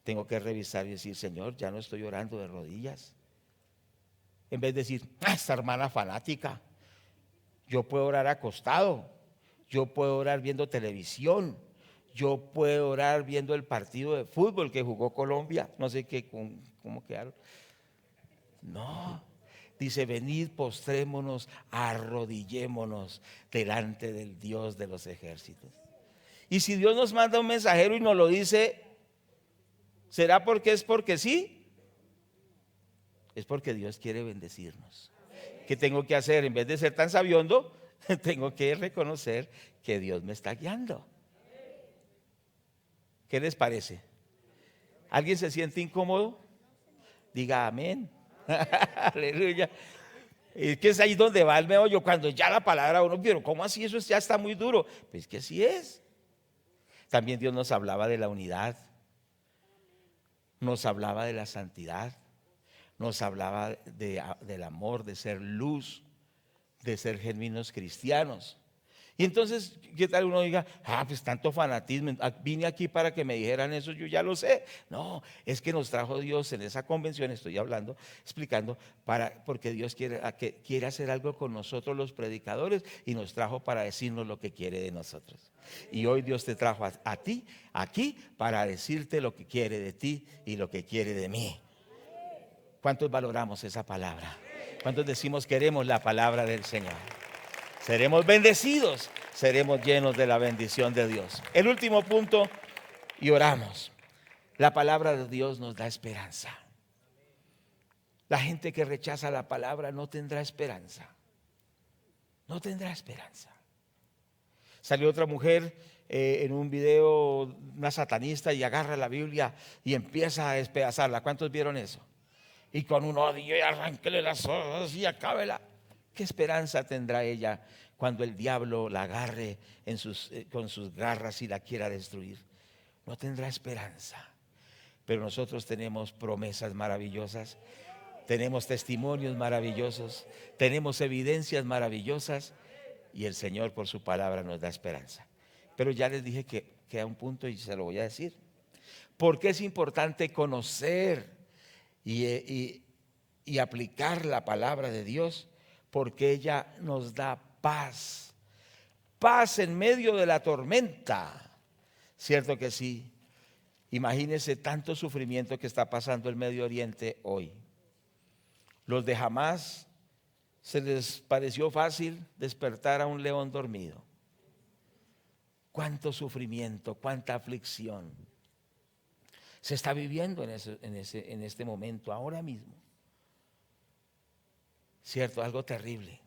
Tengo que revisar y decir: Señor, ya no estoy orando de rodillas. En vez de decir: esta hermana fanática, yo puedo orar acostado, yo puedo orar viendo televisión, yo puedo orar viendo el partido de fútbol que jugó Colombia, no sé qué, cómo quedaron. No, dice: venid, postrémonos, arrodillémonos delante del Dios de los ejércitos. Y si Dios nos manda un mensajero y nos lo dice, ¿será porque sí? Es porque Dios quiere bendecirnos. ¿Qué tengo que hacer? En vez de ser tan sabiondo, tengo que reconocer que Dios me está guiando. ¿Qué les parece? ¿Alguien se siente incómodo? Diga amén. Aleluya. Es que es ahí donde va el meollo, cuando ya la palabra uno, pero ¿cómo así? Eso ya está muy duro. Pues que así es. También Dios nos hablaba de la unidad, nos hablaba de la santidad, nos hablaba del amor, de ser luz, de ser genuinos cristianos. Y entonces, ¿qué tal uno diga: pues tanto fanatismo, vine aquí para que me dijeran eso, yo ya lo sé? No, es que nos trajo Dios en esa convención, estoy hablando, explicando, porque Dios quiere hacer algo con nosotros los predicadores, y nos trajo para decirnos lo que quiere de nosotros. Y hoy Dios te trajo a ti aquí para decirte lo que quiere de ti y lo que quiere de mí. ¿Cuántos valoramos esa palabra? ¿Cuántos decimos: queremos la palabra del Señor? Seremos bendecidos, seremos llenos de la bendición de Dios. El último punto, y oramos. La palabra de Dios nos da esperanza. La gente que rechaza la palabra no tendrá esperanza. No tendrá esperanza. Salió otra mujer en un video, una satanista, y agarra la Biblia y empieza a despedazarla. ¿Cuántos vieron eso? Y con un odio, y arránquele las hojas y acábela. ¿Qué esperanza tendrá ella cuando el diablo la agarre con sus garras y la quiera destruir? No tendrá esperanza. Pero nosotros tenemos promesas maravillosas, tenemos testimonios maravillosos, tenemos evidencias maravillosas, y el Señor por su palabra nos da esperanza. Pero ya les dije que queda un punto y se lo voy a decir. Porque es importante conocer y aplicar la palabra de Dios. porque ella nos da paz. Paz en medio de la tormenta. ¿Cierto que sí? Imagínense tanto sufrimiento que está pasando el Medio Oriente hoy. Los de Hamás se les pareció fácil despertar a un león dormido. Cuánto sufrimiento, cuánta aflicción se está viviendo en este momento, ahora mismo. Cierto, algo terrible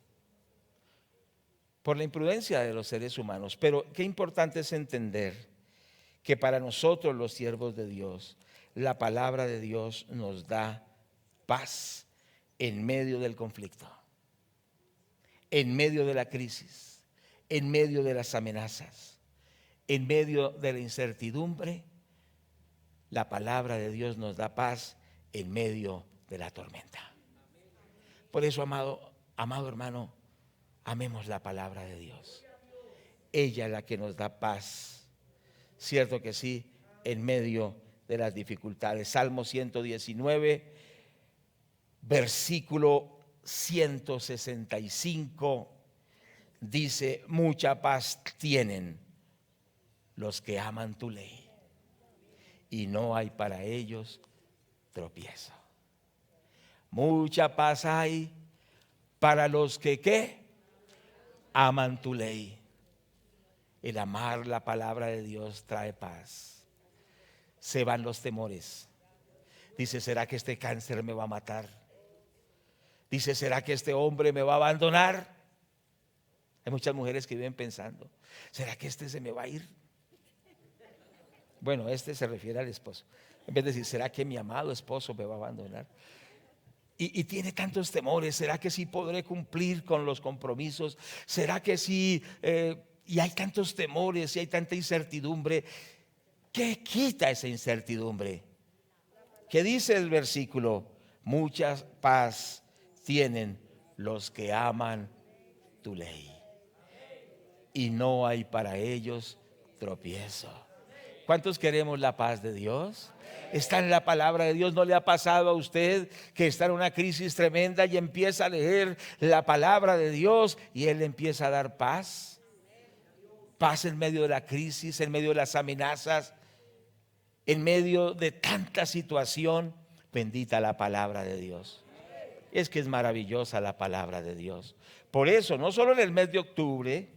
por la imprudencia de los seres humanos. Pero qué importante es entender que para nosotros los siervos de Dios, la palabra de Dios nos da paz en medio del conflicto, en medio de la crisis, en medio de las amenazas, en medio de la incertidumbre. La palabra de Dios nos da paz en medio de la tormenta. Por eso, amado hermano, amemos la palabra de Dios. Ella es la que nos da paz. Cierto que sí, en medio de las dificultades. Salmo 119, versículo 165, dice: mucha paz tienen los que aman tu ley, y no hay para ellos tropiezo. Mucha paz hay para los que ¿qué? Aman tu ley. El amar la palabra de Dios trae paz. Se van los temores. Dice: ¿será que este cáncer me va a matar? Dice: ¿será que este hombre me va a abandonar? Hay muchas mujeres que viven pensando: ¿será que este se me va a ir? Bueno, este se refiere al esposo. En vez de decir: ¿será que mi amado esposo me va a abandonar? Y tiene tantos temores. ¿Será que sí podré cumplir con los compromisos? ¿Será que sí? Y hay tantos temores y hay tanta incertidumbre. ¿Qué quita esa incertidumbre? ¿Qué dice el versículo? Mucha paz tienen los que aman tu ley, y no hay para ellos tropiezo. ¿Cuántos queremos la paz de Dios? Está en la palabra de Dios. ¿No le ha pasado a usted que está en una crisis tremenda y empieza a leer la palabra de Dios y Él empieza a dar paz? Paz en medio de la crisis, en medio de las amenazas, en medio de tanta situación. Bendita la palabra de Dios. Es que es maravillosa la palabra de Dios. Por eso, no solo en el mes de octubre,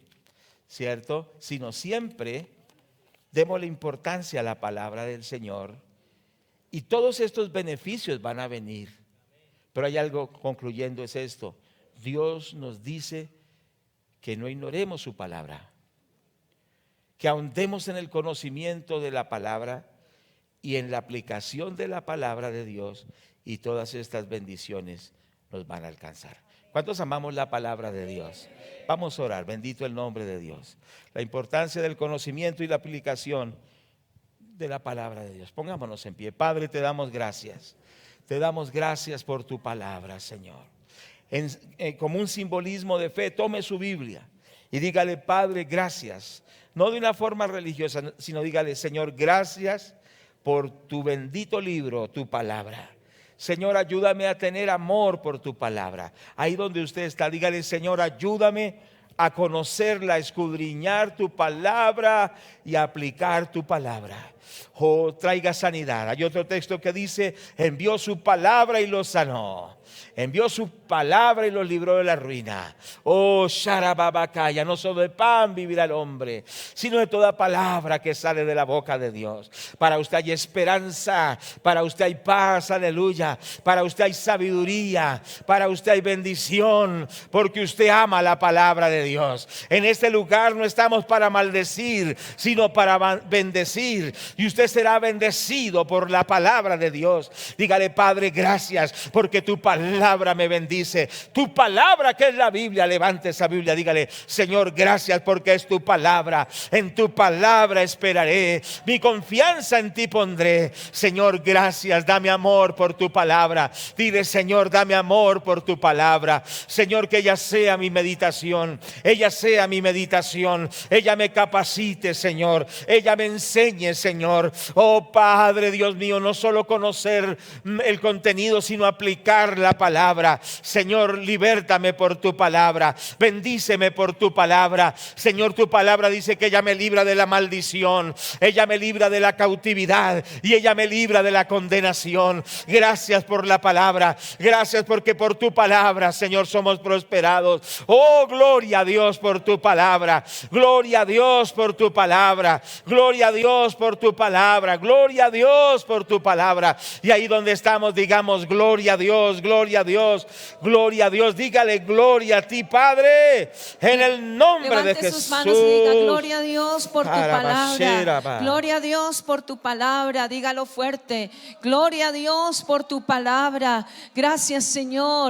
¿cierto?, sino siempre demos la importancia a la palabra del Señor, y todos estos beneficios van a venir. Pero hay algo concluyendo, es esto: Dios nos dice que no ignoremos su palabra, que ahondemos en el conocimiento de la palabra y en la aplicación de la palabra de Dios, y todas estas bendiciones nos van a alcanzar. ¿Cuántos amamos la palabra de Dios? Vamos a orar. Bendito el nombre de Dios. La importancia del conocimiento y la aplicación de la palabra de Dios. Pongámonos en pie. Padre, te damos gracias. Te damos gracias por tu palabra, Señor. Como un simbolismo de fe, tome su Biblia y dígale: Padre, gracias. No de una forma religiosa, sino dígale: Señor, gracias por tu bendito libro, tu palabra. Señor, ayúdame a tener amor por tu palabra. Ahí donde usted está, dígale: Señor, ayúdame a conocerla, a escudriñar tu palabra y a aplicar tu palabra. Oh, traiga sanidad. Hay otro texto que dice: envió su palabra y los sanó. Envió su palabra y los libró de la ruina. Oh, Sharababakaya, no solo de pan vivirá el hombre, sino de toda palabra que sale de la boca de Dios. Para usted hay esperanza, para usted hay paz, aleluya. Para usted hay sabiduría, para usted hay bendición, porque usted ama la palabra de Dios. En este lugar no estamos para maldecir, sino para bendecir. Y usted será bendecido por la palabra de Dios. Dígale: Padre, gracias porque tu palabra me bendice. Tu palabra, que es la Biblia, levante esa Biblia, dígale: Señor, gracias porque es tu palabra. En tu palabra esperaré, mi confianza en ti pondré. Señor, gracias, dame amor por tu palabra. Dile: Señor, dame amor por tu palabra. Señor, que ella sea mi meditación, ella sea mi meditación, ella me capacite, Señor, ella me enseñe, Señor. Señor. Oh Padre, Dios mío, no solo conocer el contenido, sino aplicar la palabra. Señor, libértame por tu palabra, bendíceme por tu palabra. Señor, tu palabra dice que ella me libra de la maldición, ella me libra de la cautividad y ella me libra de la condenación. Gracias por la palabra, gracias porque por tu palabra, Señor, somos prosperados. Oh, gloria a Dios por tu palabra, gloria a Dios por tu palabra, gloria a Dios por tu palabra, gloria a Dios por tu palabra. Y ahí donde estamos, digamos gloria a Dios, gloria a Dios, gloria a Dios. Dígale gloria a ti, Padre, en el nombre Levante de Jesús. sus manos y diga gloria a Dios por tu palabra. Gloria a Dios por tu palabra. Dígalo fuerte. Gloria a Dios por tu palabra. Gracias, Señor.